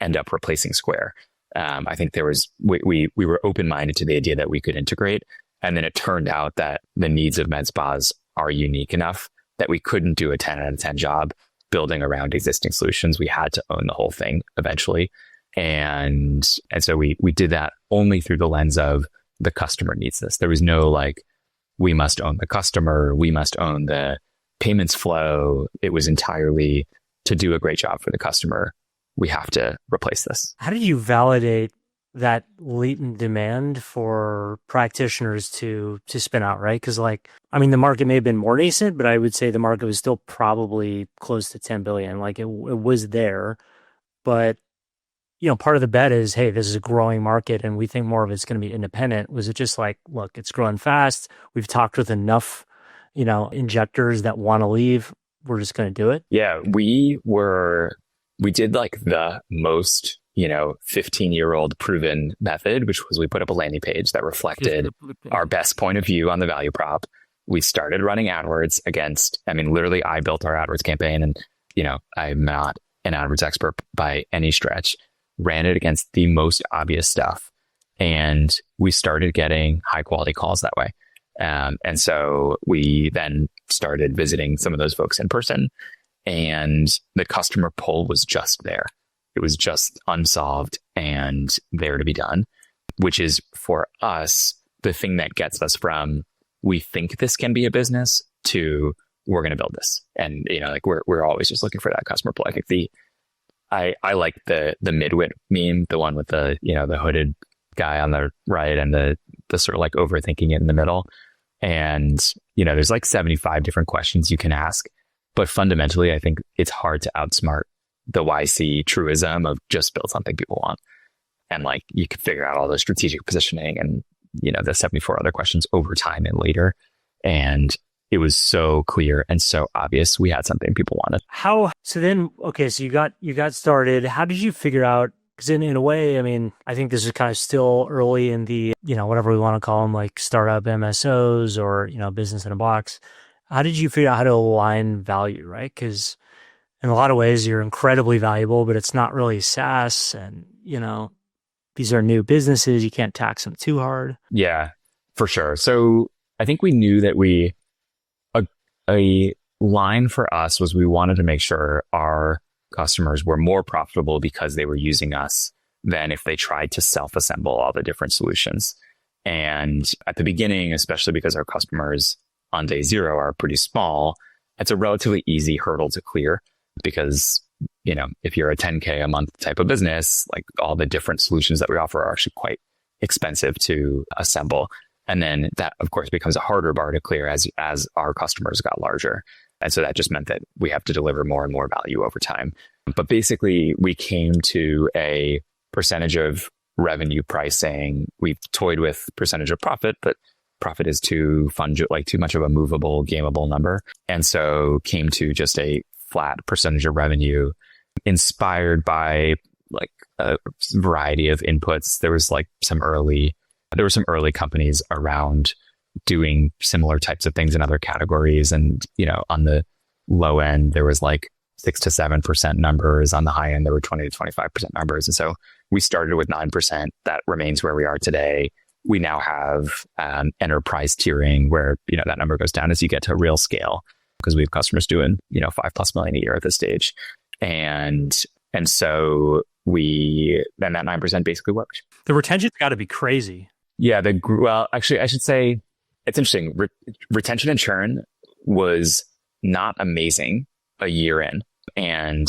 end up replacing Square. I think we were open-minded to the idea that we could integrate. And then it turned out that the needs of MedSpas are unique enough that we couldn't do a 10 out of 10 job building around existing solutions. We had to own the whole thing eventually. And so we did that only through the lens of the customer needs this. There was no like, we must own the customer, we must own the payments flow. It was entirely to do a great job for the customer. We have to replace this. How did you validate that latent demand for practitioners to spin out, right? Because the market may have been more nascent, but I would say the market was still probably close to 10 billion. Like it was there, but part of the bet is, hey, this is a growing market and we think more of it's going to be independent. Was it just like, look, it's growing fast. We've talked with enough, injectors that want to leave. We're just going to do it. Yeah, we did like the most, 15-year-old proven method, which was we put up a landing page that reflected our best point of view on the value prop. We started running AdWords against, literally I built our AdWords campaign and, I'm not an AdWords expert by any stretch. Ran it against the most obvious stuff. And we started getting high quality calls that way. And so we then started visiting some of those folks in person, and the customer pull was just there. It was just unsolved and there to be done, which is for us, the thing that gets us from we think this can be a business to we're going to build this. And, we're always just looking for that customer pull. I think I like the midwit meme, the one with the hooded guy on the right and the sort of like overthinking it in the middle. And, there's like 75 different questions you can ask, but fundamentally, I think it's hard to outsmart the YC truism of just build something people want. And like, you can figure out all the strategic positioning and, the 74 other questions over time and later. And it was so clear and so obvious we had something people wanted. So you got started. How did you figure out? Because in a way, I think this is kind of still early in the, whatever we want to call them, like startup MSOs or, business in a box. How did you figure out how to align value, right? Because in a lot of ways, you're incredibly valuable, but it's not really SaaS. And, these are new businesses. You can't tax them too hard. Yeah, for sure. So I think we knew that a line for us was we wanted to make sure our customers were more profitable because they were using us than if they tried to self-assemble all the different solutions. And at the beginning, especially because our customers on day zero are pretty small, it's a relatively easy hurdle to clear because, if you're a 10K a month type of business, like all the different solutions that we offer are actually quite expensive to assemble. And then that, of course, becomes a harder bar to clear as our customers got larger. And so that just meant that we have to deliver more and more value over time. But basically, we came to a percentage of revenue pricing. We've toyed with percentage of profit, but profit is too much of a movable, gameable number. And so came to just a flat percentage of revenue inspired by like a variety of inputs. There were some early companies around doing similar types of things in other categories. And, on the low end, there was like 6 to 7% numbers. On the high end, there were 20 to 25% numbers. And so we started with 9%. That remains where we are today. We now have enterprise tiering where, that number goes down as you get to real scale, because we have customers doing, $5+ million a year at this stage. And so then that 9% basically worked. The retention's got to be crazy. Yeah. Actually, I should say it's interesting. Retention and churn was not amazing a year in. And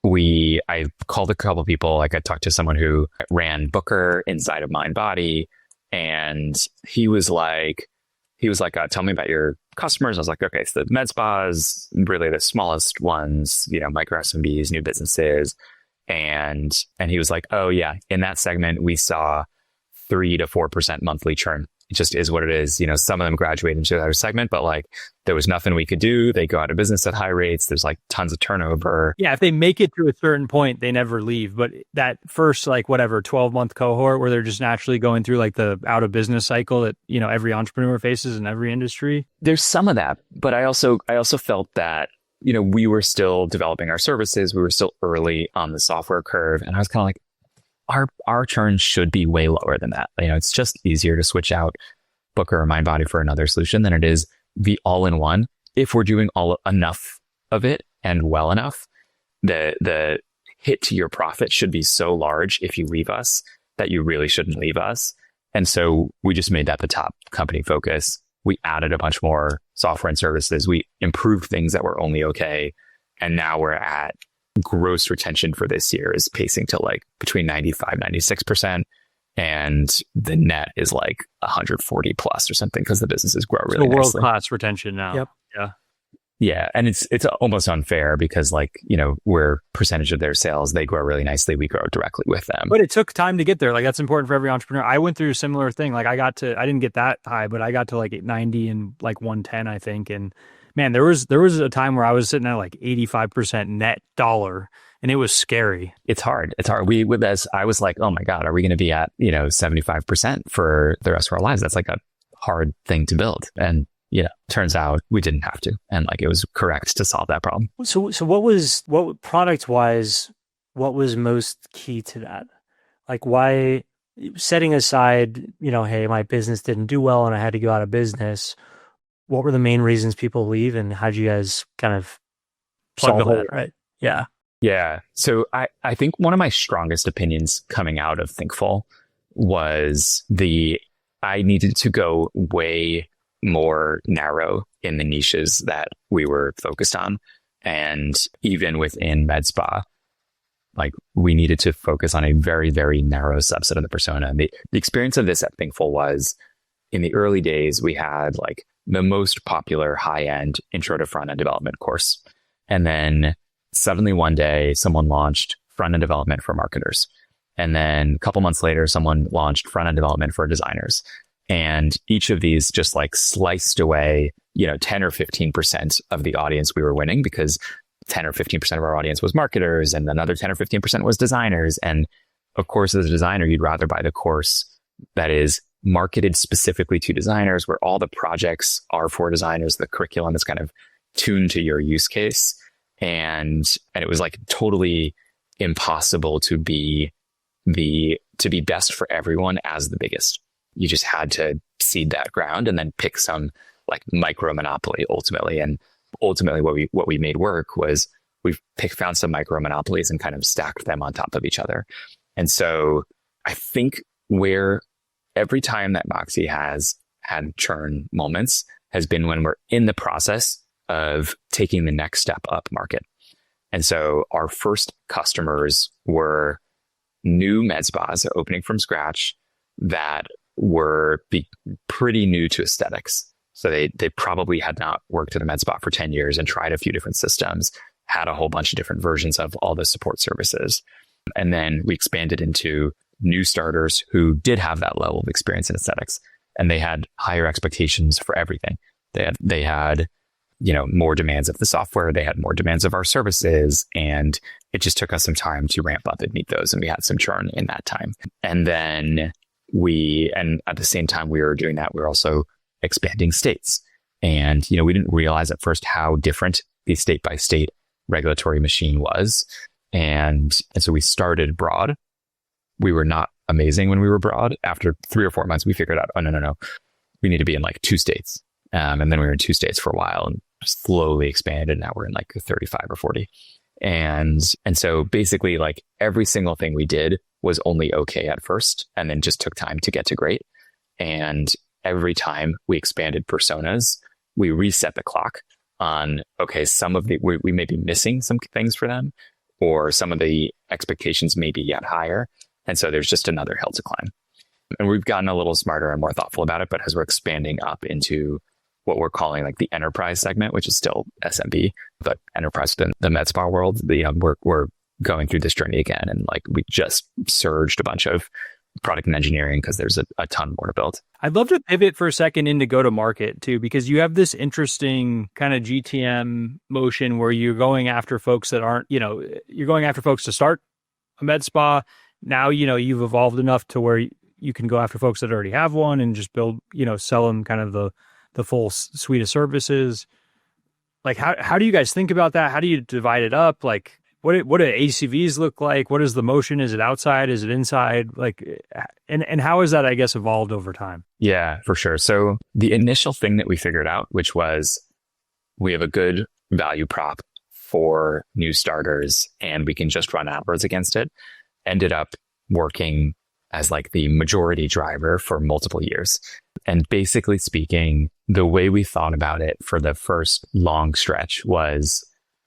I called a couple of people. Like I talked to someone who ran Booker inside of MindBody, and he was like, tell me about your customers. I was like, okay, so the MedSpas, really the smallest ones, micro SMBs, new businesses. And he was like, oh yeah, in that segment, we saw 3 to 4% monthly churn. It just is what it is. Some of them graduate into the other segment, but like there was nothing we could do. They go out of business at high rates. There's like tons of turnover. Yeah. If they make it to a certain point, they never leave. But that first, 12-month cohort where they're just naturally going through like the out of business cycle that, every entrepreneur faces in every industry. There's some of that. But I also felt that, we were still developing our services. We were still early on the software curve. And I was kind of like, our churn should be way lower than that. It's just easier to switch out Booker or MindBody for another solution than it is the all-in-one. If we're doing enough of it and well enough, the hit to your profit should be so large if you leave us that you really shouldn't leave us. And so we just made that the top company focus. We added a bunch more software and services. We improved things that were only okay. And now we're at gross retention for this year is pacing to like between 95-96%, and the net is like 140 plus or something, because the businesses grow really nicely. World-class retention now. Yep. Yeah. And it's almost unfair because we're percentage of their sales, they grow really nicely. We grow directly with them. But it took time to get there. Like that's important for every entrepreneur. I went through a similar thing. Like I didn't get that high, but I got to like 90 and like 110, I think. And man, there was a time where I was sitting at like 85% net dollar, and it was scary. It's hard. I was like, oh my God, are we going to be at, 75% for the rest of our lives? That's like a hard thing to build. And turns out we didn't have to. And like, it was correct to solve that problem. So what product wise, what was most key to that? Like why, setting aside, hey, my business didn't do well and I had to go out of business. What were the main reasons people leave, and how did you guys kind of solve that, right? Yeah. Yeah. So I think one of my strongest opinions coming out of Thinkful was I needed to go way more narrow in the niches that we were focused on. And even within MedSpa, like we needed to focus on a very, very narrow subset of the persona. The experience of this at Thinkful was, in the early days, we had like the most popular high-end intro to front-end development course. And then suddenly one day, someone launched front-end development for marketers. And then a couple months later, someone launched front-end development for designers. And each of these just like sliced away, 10 or 15% of the audience we were winning, because 10 or 15% of our audience was marketers, and another 10 or 15% was designers. And of course, as a designer, you'd rather buy the course that is marketed specifically to designers, where all the projects are for designers. The curriculum is kind of tuned to your use case. And it was like totally impossible to be best for everyone as the biggest. You just had to seed that ground and then pick some like micro monopoly ultimately. And ultimately what we made work was found some micro monopolies and kind of stacked them on top of each other. And so I think where every time that Moxie has had churn moments has been when we're in the process of taking the next step up market. And so our first customers were new med spas opening from scratch that were pretty new to aesthetics. So they probably had not worked at a med spa for 10 years and tried a few different systems, had a whole bunch of different versions of all the support services. And then we expanded into new starters who did have that level of experience in aesthetics, and they had higher expectations for everything. They had more demands of the software. They had more demands of our services, and it just took us some time to ramp up and meet those. And we had some churn in that time. And then and at the same time we were doing that, we were also expanding states. And, we didn't realize at first how different the state by state regulatory machine was. And so we started broad. We were not amazing when we were broad. After 3 or 4 months, we figured out, oh, no, we need to be in like 2 states. And then we were in 2 states for a while and slowly expanded. Now we're in like 35 or 40. And so basically like every single thing we did was only okay at first, and then just took time to get to great. And every time we expanded personas, we reset the clock on, okay, we may be missing some things for them, or some of the expectations may be yet higher. And so there's just another hill to climb. And we've gotten a little smarter and more thoughtful about it. But as we're expanding up into what we're calling like the enterprise segment, which is still SMB, but enterprise within the med spa world, we're going through this journey again. And like we just surged a bunch of product and engineering because there's a ton more to build. I'd love to pivot for a second into go to market too, because you have this interesting kind of GTM motion where you're going after folks that aren't, you're going after folks to start a med spa. Now, you've evolved enough to where you can go after folks that already have one and just build, sell them kind of the full suite of services. Like, how do you guys think about that? How do you divide it up? Like, what do ACVs look like? What is the motion? Is it outside? Is it inside? Like, and how has that, I guess, evolved over time? Yeah, for sure. So the initial thing that we figured out, which was we have a good value prop for new starters and we can just run AdWords against it, ended up working as like the majority driver for multiple years. And basically speaking, the way we thought about it for the first long stretch was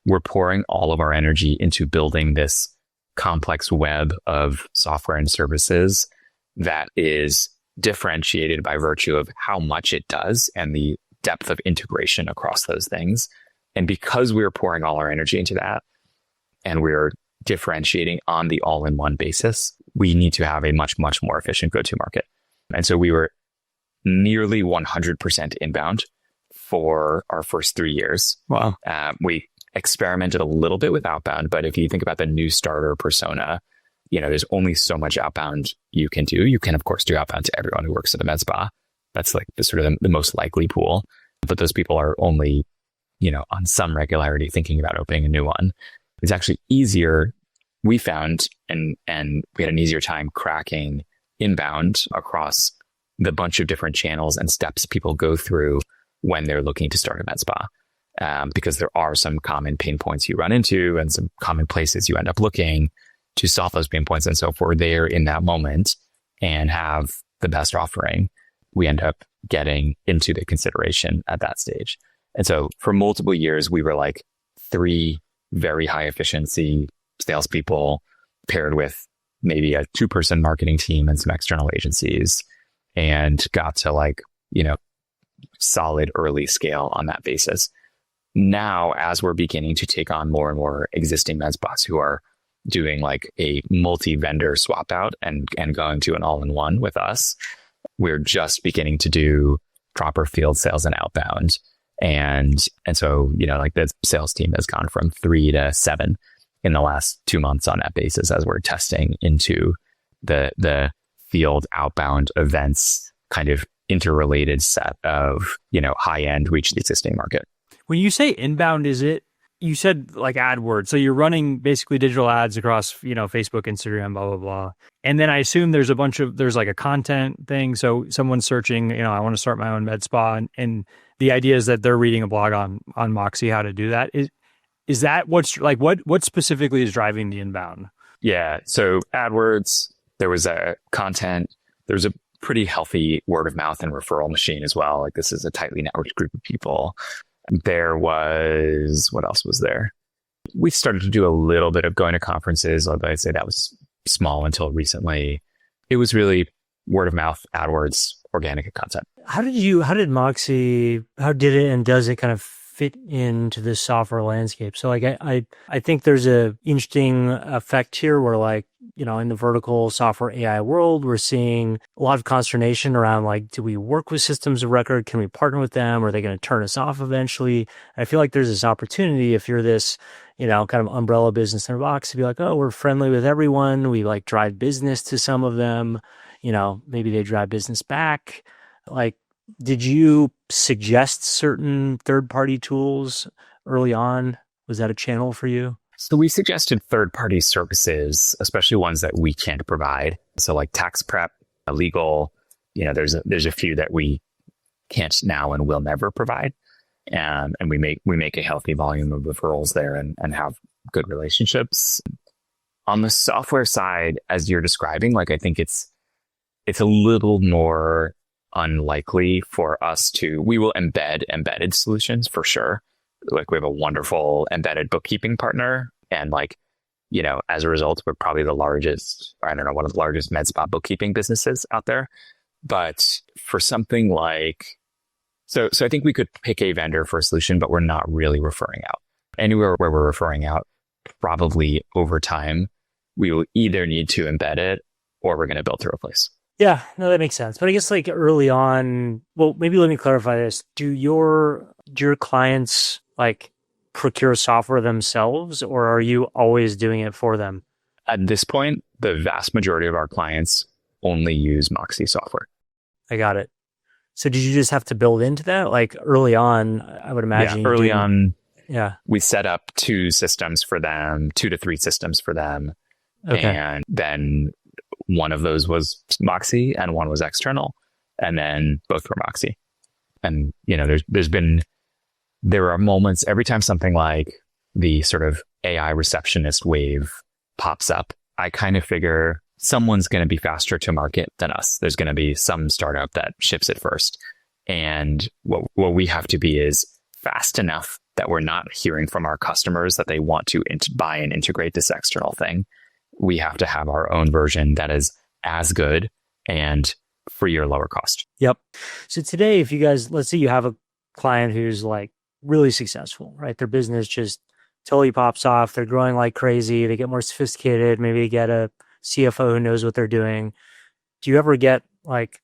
we're pouring all of our energy into building this complex web of software and services that is differentiated by virtue of how much it does and the depth of integration across those things. And because we're pouring all our energy into that and we're differentiating on the all-in-one basis, we need to have a much, much more efficient go-to-market. And so we were nearly 100% inbound for our first 3 years. Wow. We experimented a little bit with outbound, but if you think about the new starter persona, there's only so much outbound you can do. You can, of course, do outbound to everyone who works at a med spa. That's like the sort of the most likely pool. But those people are only, on some regularity thinking about opening a new one. It's actually easier, we found, and we had an easier time cracking inbound across the bunch of different channels and steps people go through when they're looking to start a med spa. Because there are some common pain points you run into and some common places you end up looking to solve those pain points. And so if we're there in that moment and have the best offering, we end up getting into the consideration at that stage. And so for multiple years, we were like 3 very high efficiency salespeople paired with maybe a 2-person marketing team and some external agencies, and got to like, solid early scale on that basis. Now, as we're beginning to take on more and more existing med spas who are doing like a multi-vendor swap out and going to an all-in-one with us, we're just beginning to do proper field sales and outbound. And so, like the sales team has gone from 3 to 7 in the last 2 months on that basis as we're testing into the field outbound events kind of interrelated set of, high-end reach the existing market. When you say inbound, you said like AdWords. So you're running basically digital ads across, Facebook, Instagram, blah, blah, blah. And then I assume there's like a content thing. So someone's searching, I want to start my own med spa. And the idea is that they're reading a blog on Moxie, how to do that. Is that what specifically is driving the inbound? Yeah. So AdWords, there was a pretty healthy word of mouth and referral machine as well. Like this is a tightly networked group of people. There was, what else was there? We started to do a little bit of going to conferences, although I'd say that was small until recently. It was really word of mouth, AdWords, organic content. How did Moxie, how did it and does it kind of fit into this software landscape? So like, I think there's a interesting effect here where like, you know, in the vertical software AI world, we're seeing a lot of consternation around like, do we work with systems of record? Can we partner with them? Are they going to turn us off eventually? And I feel like there's this opportunity if you're this, you know, kind of umbrella business in a box to be like, oh, we're friendly with everyone. We like drive business to some of them. You know, maybe they drive business back. Like, did you suggest certain third-party tools early on? Was that a channel for you? So we suggested third-party services, especially ones that we can't provide. So like tax prep, legal, you know, there's a few that we can't now and will never provide. And we make a healthy volume of referrals there and have good relationships. On the software side, as you're describing, like I think it's a little more unlikely for us we will embed embedded solutions for sure. Like we have a wonderful embedded bookkeeping partner. And like, you know, as a result, we're probably the largest, or I don't know, one of the largest MedSpa bookkeeping businesses out there. But for something like, so I think we could pick a vendor for a solution, but we're not really referring out. Anywhere where we're referring out, probably over time, we will either need to embed it or we're going to build to replace. Yeah, no, that makes sense. But I guess like early on, well, maybe let me clarify this. Do your clients like procure software themselves, or are you always doing it for them? At this point, the vast majority of our clients only use Moxie software. I got it. So did you just have to build into that? Like early on, I would imagine. Yeah, early on, yeah, we set up 2 to 3 systems for them. Okay. And then one of those was Moxie and one was external, and then both were Moxie. And, you know, there are moments every time something like the sort of AI receptionist wave pops up, I kind of figure someone's going to be faster to market than us. There's going to be some startup that ships it first. And what we have to be is fast enough that we're not hearing from our customers that they want to buy and integrate this external thing. We have to have our own version that is as good and free or lower cost. Yep. So today, if you guys, let's say you have a client who's like really successful, right? Their business just totally pops off. They're growing like crazy. They get more sophisticated. Maybe they get a CFO who knows what they're doing. Do you ever get like,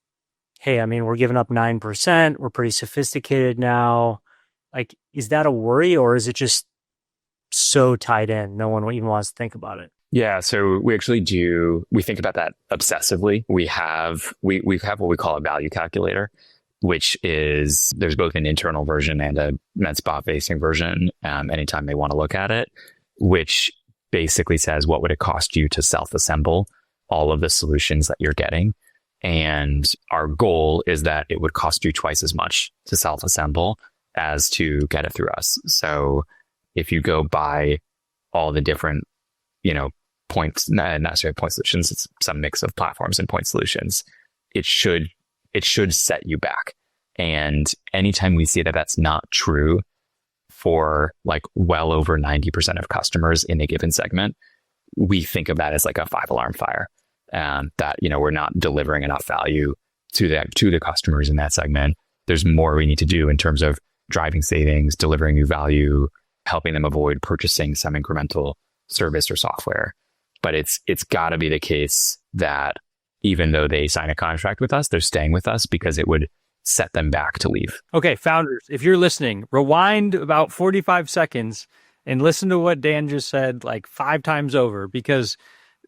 hey, I mean, we're giving up 9%. We're pretty sophisticated now. Like, is that a worry, or is it just so tied in? No one even wants to think about it. Yeah, so we actually we think about that obsessively. We have what we call a value calculator, which is, there's both an internal version and a MedSpa facing version, anytime they want to look at it, which basically says, what would it cost you to self-assemble all of the solutions that you're getting? And our goal is that it would cost you twice as much to self-assemble as to get it through us. So if you go buy all the different, you know, points, not necessarily point solutions, it's some mix of platforms and point solutions, it should set you back. And anytime we see that that's not true for like well over 90% of customers in a given segment, we think of that as like a 5-alarm fire. That, you know, we're not delivering enough value to the customers in that segment. There's more we need to do in terms of driving savings, delivering new value, helping them avoid purchasing some incremental service or software. But it's got to be the case that even though they sign a contract with us, they're staying with us because it would set them back to leave. Okay, founders, if you're listening, rewind about 45 seconds and listen to what Dan just said like 5 times over, because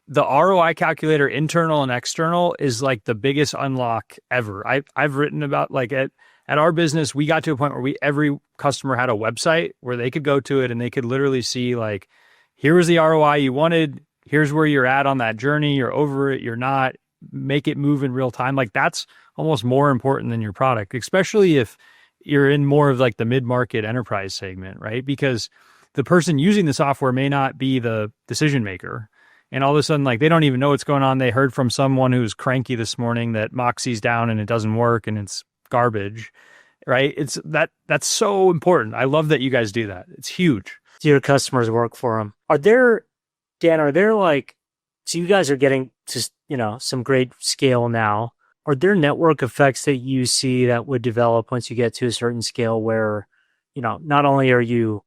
the ROI calculator, internal and external, is like the biggest unlock ever. I've written about, like, at our business, we got to a point where every customer had a website where they could go to it and they could literally see, like, here was the ROI you wanted. Here's where you're at on that journey. You're over it. You're not. Make it move in real time. Like, that's almost more important than your product, especially if you're in more of like the mid-market enterprise segment, right? Because the person using the software may not be the decision maker. And all of a sudden, like, they don't even know what's going on. They heard from someone who's cranky this morning that Moxie's down and it doesn't work and it's garbage, right? That's so important. I love that you guys do that. It's huge. do your customers work for them? Dan, so you guys are getting to, some great scale now. Are there network effects that you see that would develop once you get to a certain scale where, not only are you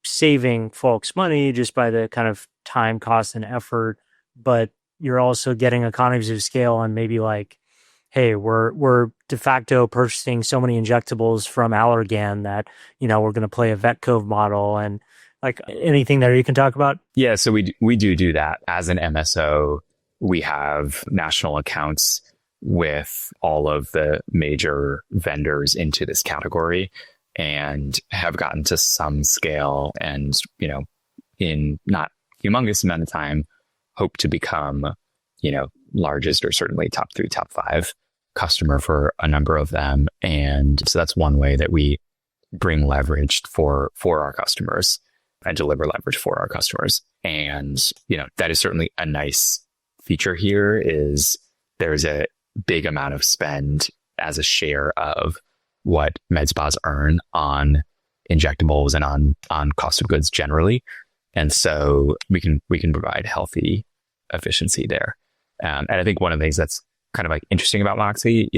saving folks money just by the kind of time, cost, and effort, but you're also getting economies of scale on maybe like, hey, we're de facto purchasing so many injectables from Allergan that, we're going to play a VetCove model, and like anything there you can talk about? Yeah, so we do that. As an MSO, we have national accounts with all of the major vendors into this category and have gotten to some scale and, in not humongous amount of time, hope to become, largest or certainly top 3, top 5 customer for a number of them. And so that's one way that we bring leverage for our customers and deliver leverage for our customers. And, that is certainly a nice feature here is there's a big amount of spend as a share of what MedSpas earn on injectables and on cost of goods generally. And so we can provide healthy efficiency there. And I think one of the things that's kind of like interesting about Moxie,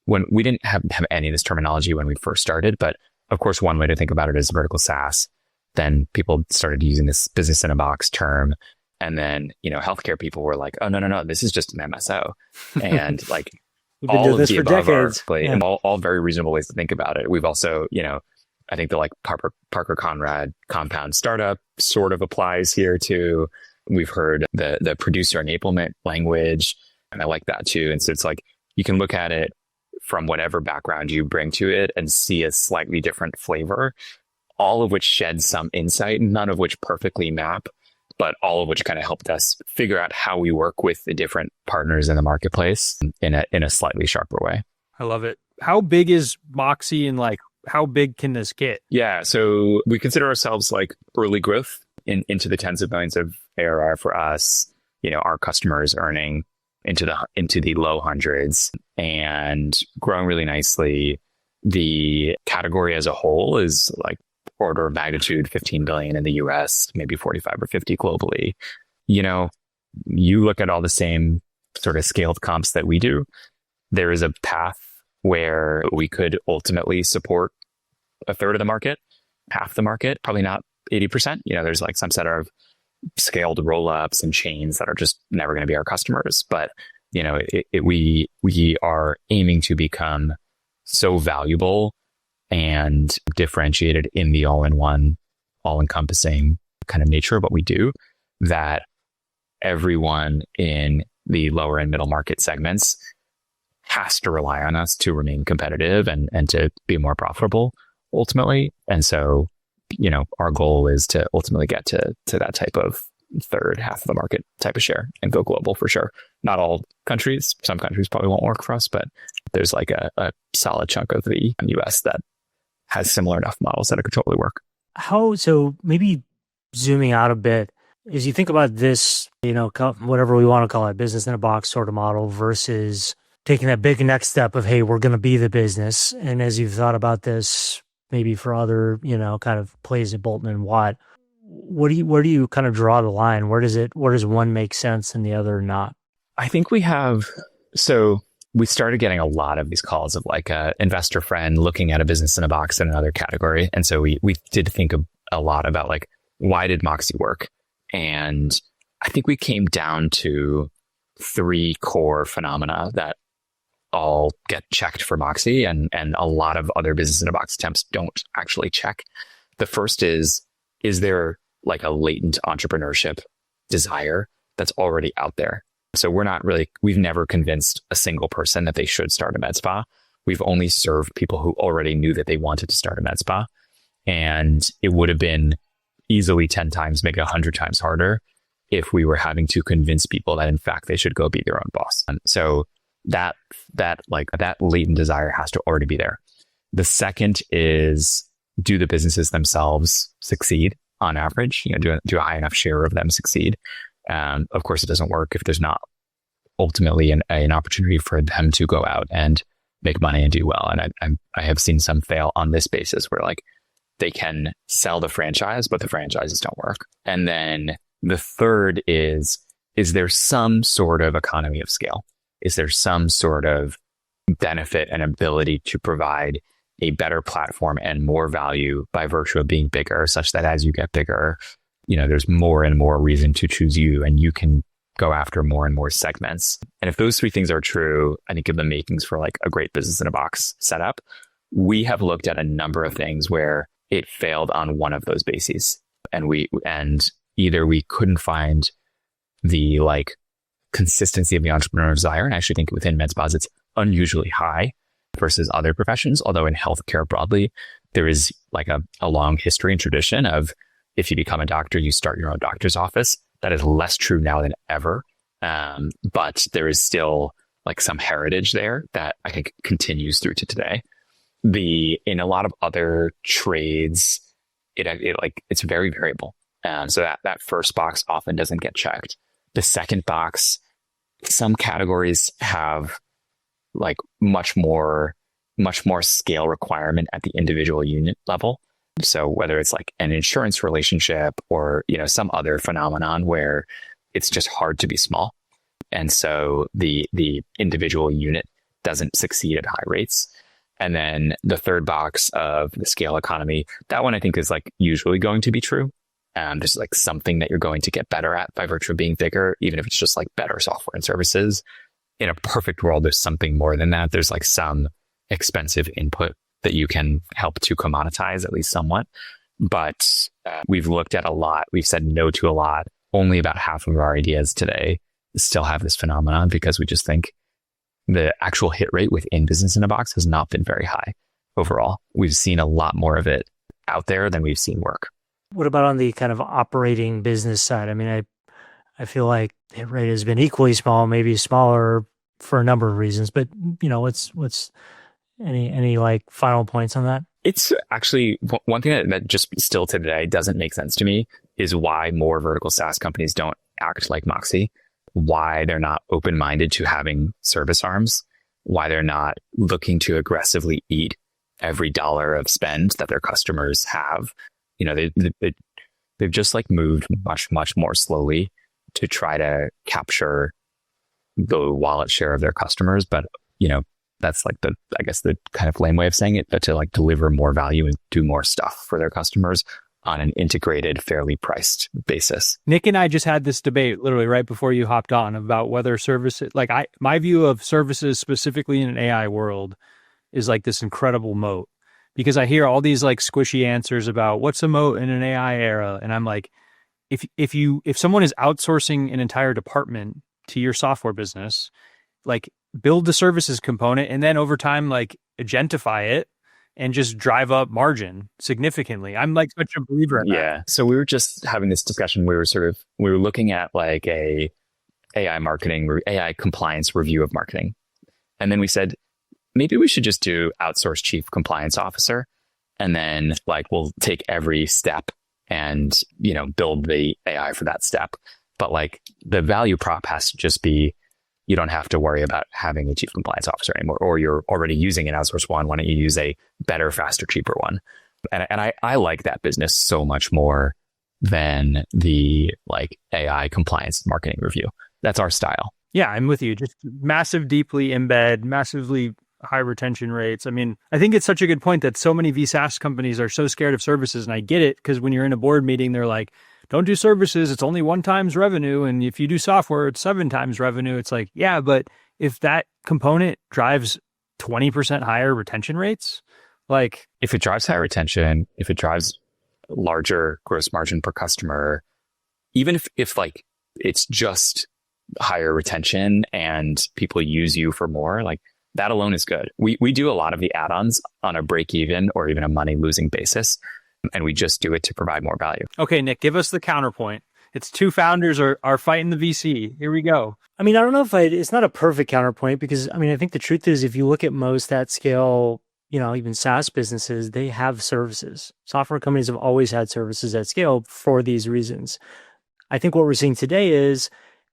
when we didn't have any of this terminology when we first started, but of course, one way to think about it is vertical SaaS. Then people started using this business in a box term. And then, healthcare people were like, oh, no, this is just an MSO. And like all of the above are all very reasonable ways to think about it. We've also, I think the like Parker Conrad compound startup sort of applies here too. We've heard the producer enablement language, and I like that too. And so it's like, you can look at it from whatever background you bring to it and see a slightly different flavor, all of which sheds some insight, none of which perfectly map, but all of which kind of helped us figure out how we work with the different partners in the marketplace in a slightly sharper way. I love it. How big is Moxie, and like, how big can this get? Yeah. So we consider ourselves like early growth into the tens of millions of ARR for us. Our customers earning into the low hundreds and growing really nicely. The category as a whole is like order of magnitude 15 billion in the US, maybe 45 or 50 globally. You look at all the same sort of scaled comps that we do. There is a path where we could ultimately support a third of the market, half the market, probably not 80%. There's like some set of scaled roll-ups and chains that are just never going to be our customers. But, we are aiming to become so valuable and differentiated in the all-in-one, all-encompassing kind of nature of what we do, that everyone in the lower and middle market segments has to rely on us to remain competitive and to be more profitable ultimately. And so, our goal is to ultimately get to that type of third, half of the market type of share and go global for sure. Not all countries. Some countries probably won't work for us, but there's like a solid chunk of the US that has similar enough models that it could totally work. So maybe zooming out a bit, as you think about this, whatever we want to call it, business in a box sort of model versus taking that big next step of, hey, we're going to be the business. And as you've thought about this, maybe for other, kind of plays at Bolton and Watt, where do you kind of draw the line? Where does one make sense and the other not? I think we started getting a lot of these calls of like a investor friend looking at a business in a box in another category. And so we did think a lot about like, why did Moxie work? And I think we came down to 3 core phenomena that all get checked for Moxie, and a lot of other business in a box attempts don't actually check. The first is there like a latent entrepreneurship desire that's already out there? So we've never convinced a single person that they should start a med spa. We've only served people who already knew that they wanted to start a med spa. And it would have been easily 10 times, maybe 100 times harder if we were having to convince people that in fact they should go be their own boss. And so that latent desire has to already be there. The second is, do the businesses themselves succeed on average? Do a high enough share of them succeed? Of course, it doesn't work if there's not ultimately an opportunity for them to go out and make money and do well. And I have seen some fail on this basis where like they can sell the franchise, but the franchises don't work. And then the third is there some sort of economy of scale? Is there some sort of benefit and ability to provide a better platform and more value by virtue of being bigger, such that as you get bigger, there's more and more reason to choose you, and you can go after more and more segments. And if those three things are true, I think of the makings for like a great business in a box setup. We have looked at a number of things where it failed on one of those bases, and either we couldn't find the like consistency of the entrepreneurial desire, and I actually think within MedSpas it's unusually high versus other professions. Although in healthcare broadly, there is like a long history and tradition of, if you become a doctor, you start your own doctor's office. That is less true now than ever. But there is still like some heritage there that I think continues through to today. In a lot of other trades, it's very variable. So that first box often doesn't get checked. The second box, some categories have like much more scale requirement at the individual unit level. So whether it's like an insurance relationship or, some other phenomenon where it's just hard to be small. And so the individual unit doesn't succeed at high rates. And then the third box of the scale economy, that one I think is like usually going to be true. There's like something that you're going to get better at by virtue of being bigger, even if it's just like better software and services. In a perfect world, there's something more than that. There's like some expensive input that you can help to commoditize at least somewhat. But we've looked at a lot. We've said no to a lot. Only about half of our ideas today still have this phenomenon because we just think the actual hit rate within Business in a Box has not been very high overall. We've seen a lot more of it out there than we've seen work. What about on the kind of operating business side? I mean, I feel like hit rate has been equally small, maybe smaller for a number of reasons, but what's any like final points on that? It's actually one thing that just still today doesn't make sense to me is why more vertical SaaS companies don't act like Moxie, why they're not open-minded to having service arms, why they're not looking to aggressively eat every dollar of spend that their customers have. They've just like moved much, much more slowly to try to capture the wallet share of their customers. But, that's like the kind of lame way of saying it, but to like deliver more value and do more stuff for their customers on an integrated, fairly priced basis. Nick and I just had this debate literally right before you hopped on about whether services, my view of services specifically in an AI world is like this incredible moat, because I hear all these like squishy answers about what's a moat in an AI era. And I'm like, if someone is outsourcing an entire department to your software business, like build the services component and then over time, like agentify it and just drive up margin significantly. I'm like such a believer in that. Yeah. So we were just having this discussion. We were looking at like a AI compliance review of marketing. And then we said, maybe we should just do outsource chief compliance officer. And then like, we'll take every step and, build the AI for that step. But like the value prop has to just be, you don't have to worry about having a chief compliance officer anymore, or you're already using an outsourced one. Why don't you use a better, faster, cheaper one? And I like that business so much more than the like AI compliance marketing review. That's our style. Yeah, I'm with you. Just massive, deeply embed, massively high retention rates. I mean, I think it's such a good point that so many VSaaS companies are so scared of services. And I get it, because when you're in a board meeting, they're like, don't do services. It's only 1 times revenue. And if you do software, it's 7 times revenue. It's like, yeah, but if that component drives 20% higher retention rates, like if it drives higher retention, if it drives larger gross margin per customer, even if like it's just higher retention and people use you for more, like that alone is good. We do a lot of the add-ons on a break even or even a money losing basis. And we just do it to provide more value. Okay, Nick, give us the counterpoint. It's 2 founders are fighting the VC. Here we go. I mean, I don't know if it's not a perfect counterpoint, because I mean, I think the truth is, if you look at most at scale, even SaaS businesses, they have services. Software companies have always had services at scale for these reasons. I think what we're seeing today is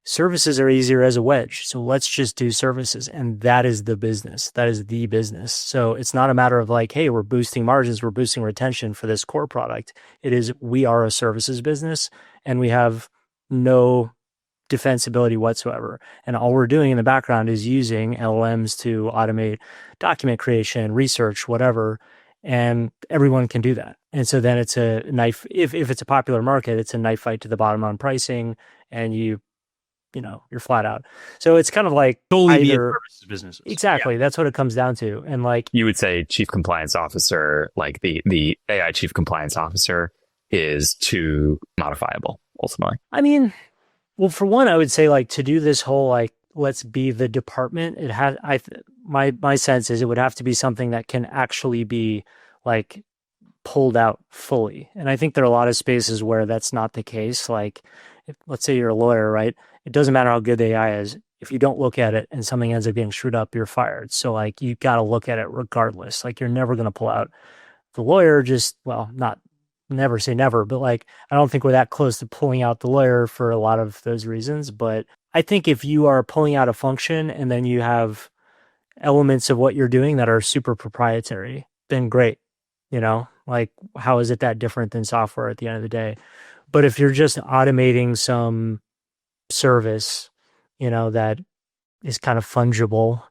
services are easier as a wedge. So let's just do services. And that is the business. That is the business. So it's not a matter of like, hey, we're boosting margins, we're boosting retention for this core product. It is, we are a services business and we have no defensibility whatsoever. And all we're doing in the background is using LLMs to automate document creation, research, whatever. And everyone can do that. And so then it's a knife. If it's a popular market, it's a knife fight to the bottom on pricing, and you're flat out. So it's kind of like Totally be services businesses. Exactly. Yeah. That's what it comes down to. And like you would say chief compliance officer, like the AI chief compliance officer is too modifiable ultimately. I mean, well, for one, I would say like to do this whole like let's be the department. It had my sense is it would have to be something that can actually be like pulled out fully. And I think there are a lot of spaces where that's not the case. Like, let's say you're a lawyer, right? It doesn't matter how good the AI is. If you don't look at it and something ends up getting screwed up, you're fired. So like you got to look at it regardless. Like you're never going to pull out the lawyer. Not never say never, but like I don't think we're that close to pulling out the lawyer for a lot of those reasons. But I think if you are pulling out a function and then you have elements of what you're doing that are super proprietary, then great. Like how is it that different than software at the end of the day? But if you're just automating some service, that is kind of fungible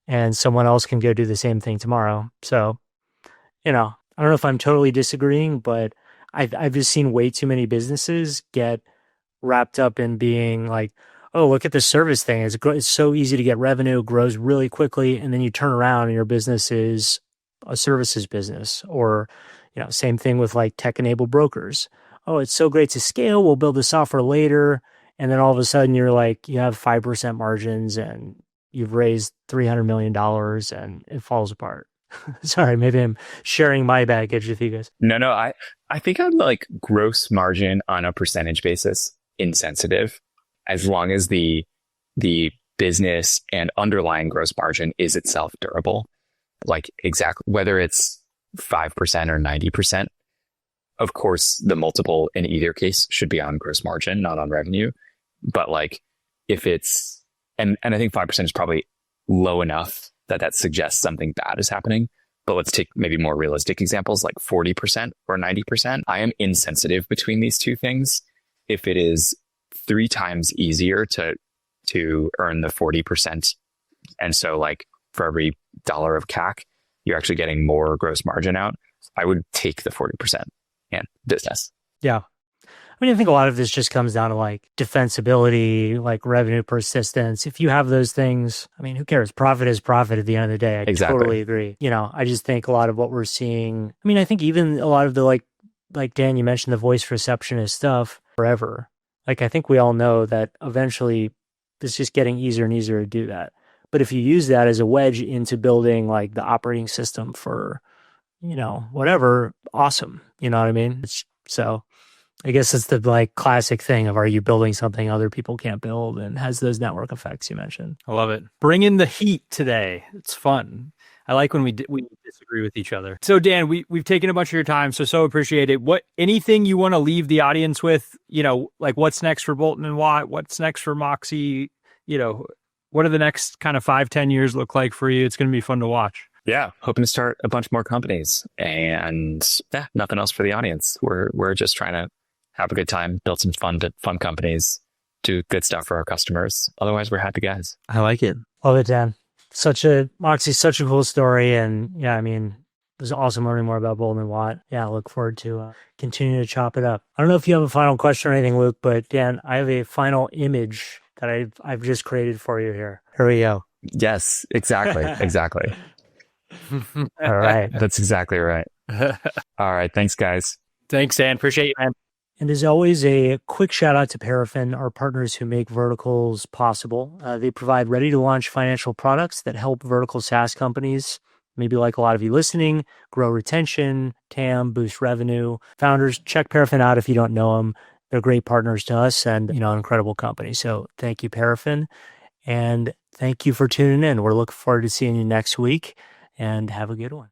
and someone else can go do the same thing tomorrow. So, I don't know if I'm totally disagreeing, but I've just seen way too many businesses get wrapped up in being like, oh, look at the service thing. It's so easy to get revenue, grows really quickly. And then you turn around and your business is a services business. Or, same thing with like tech-enabled brokers. Oh, it's so great to scale. We'll build the software later. And then all of a sudden you're like, you have 5% margins and you've raised $300 million and it falls apart. Sorry, maybe I'm sharing my baggage with you guys. No, I think I'm like gross margin on a percentage basis insensitive, as long as the business and underlying gross margin is itself durable. Like exactly whether it's 5% or 90%. Of course, the multiple in either case should be on gross margin, not on revenue. But like if it's, and I think 5% is probably low enough that suggests something bad is happening. But let's take maybe more realistic examples like 40% or 90%. I am insensitive between these two things. If it is 3 times easier to earn the 40%. And so like for every dollar of CAC, you're actually getting more gross margin out. I would take the 40% and business. Yeah. I mean, I think a lot of this just comes down to like defensibility, like revenue persistence. If you have those things, I mean, who cares? Profit is profit at the end of the day. I totally agree. I just think a lot of what we're seeing, I mean, I think even a lot of the like Dan, you mentioned the voice receptionist stuff forever. Like, I think we all know that eventually it's just getting easier and easier to do that. But if you use that as a wedge into building like the operating system for, whatever, awesome. You know what I mean? So I guess it's the like classic thing of, are you building something other people can't build, and has those network effects you mentioned. I love it. Bring in the heat today. It's fun. I like when we disagree with each other. So Dan, we've taken a bunch of your time, so appreciate it. Anything you want to leave the audience with, like what's next for Bolton and Watt? What's next for Moxie? What do the next kind of 5-10 years look like for you? It's going to be fun to watch. Yeah, hoping to start a bunch more companies, and nothing else for the audience. We're just trying to have a good time, build some fun companies, do good stuff for our customers. Otherwise, we're happy guys. I like it. Love it, Dan. Moxie's such a cool story. And yeah, I mean, it was awesome learning more about Bolton and Watt. Yeah, I look forward to continuing to chop it up. I don't know if you have a final question or anything, Luke, but Dan, I have a final image that I've just created for you here. Here we go. Yes, exactly. Exactly. All right. That's exactly right. All right. Thanks, guys. Thanks, Dan. Appreciate you, man. And as always, a quick shout out to Paraffin, our partners who make verticals possible. They provide ready-to-launch financial products that help vertical SaaS companies, maybe like a lot of you listening, grow retention, TAM, boost revenue. Founders, check Paraffin out if you don't know them. They're great partners to us and, an incredible company. So thank you, Paraffin. And thank you for tuning in. We're looking forward to seeing you next week, and have a good one.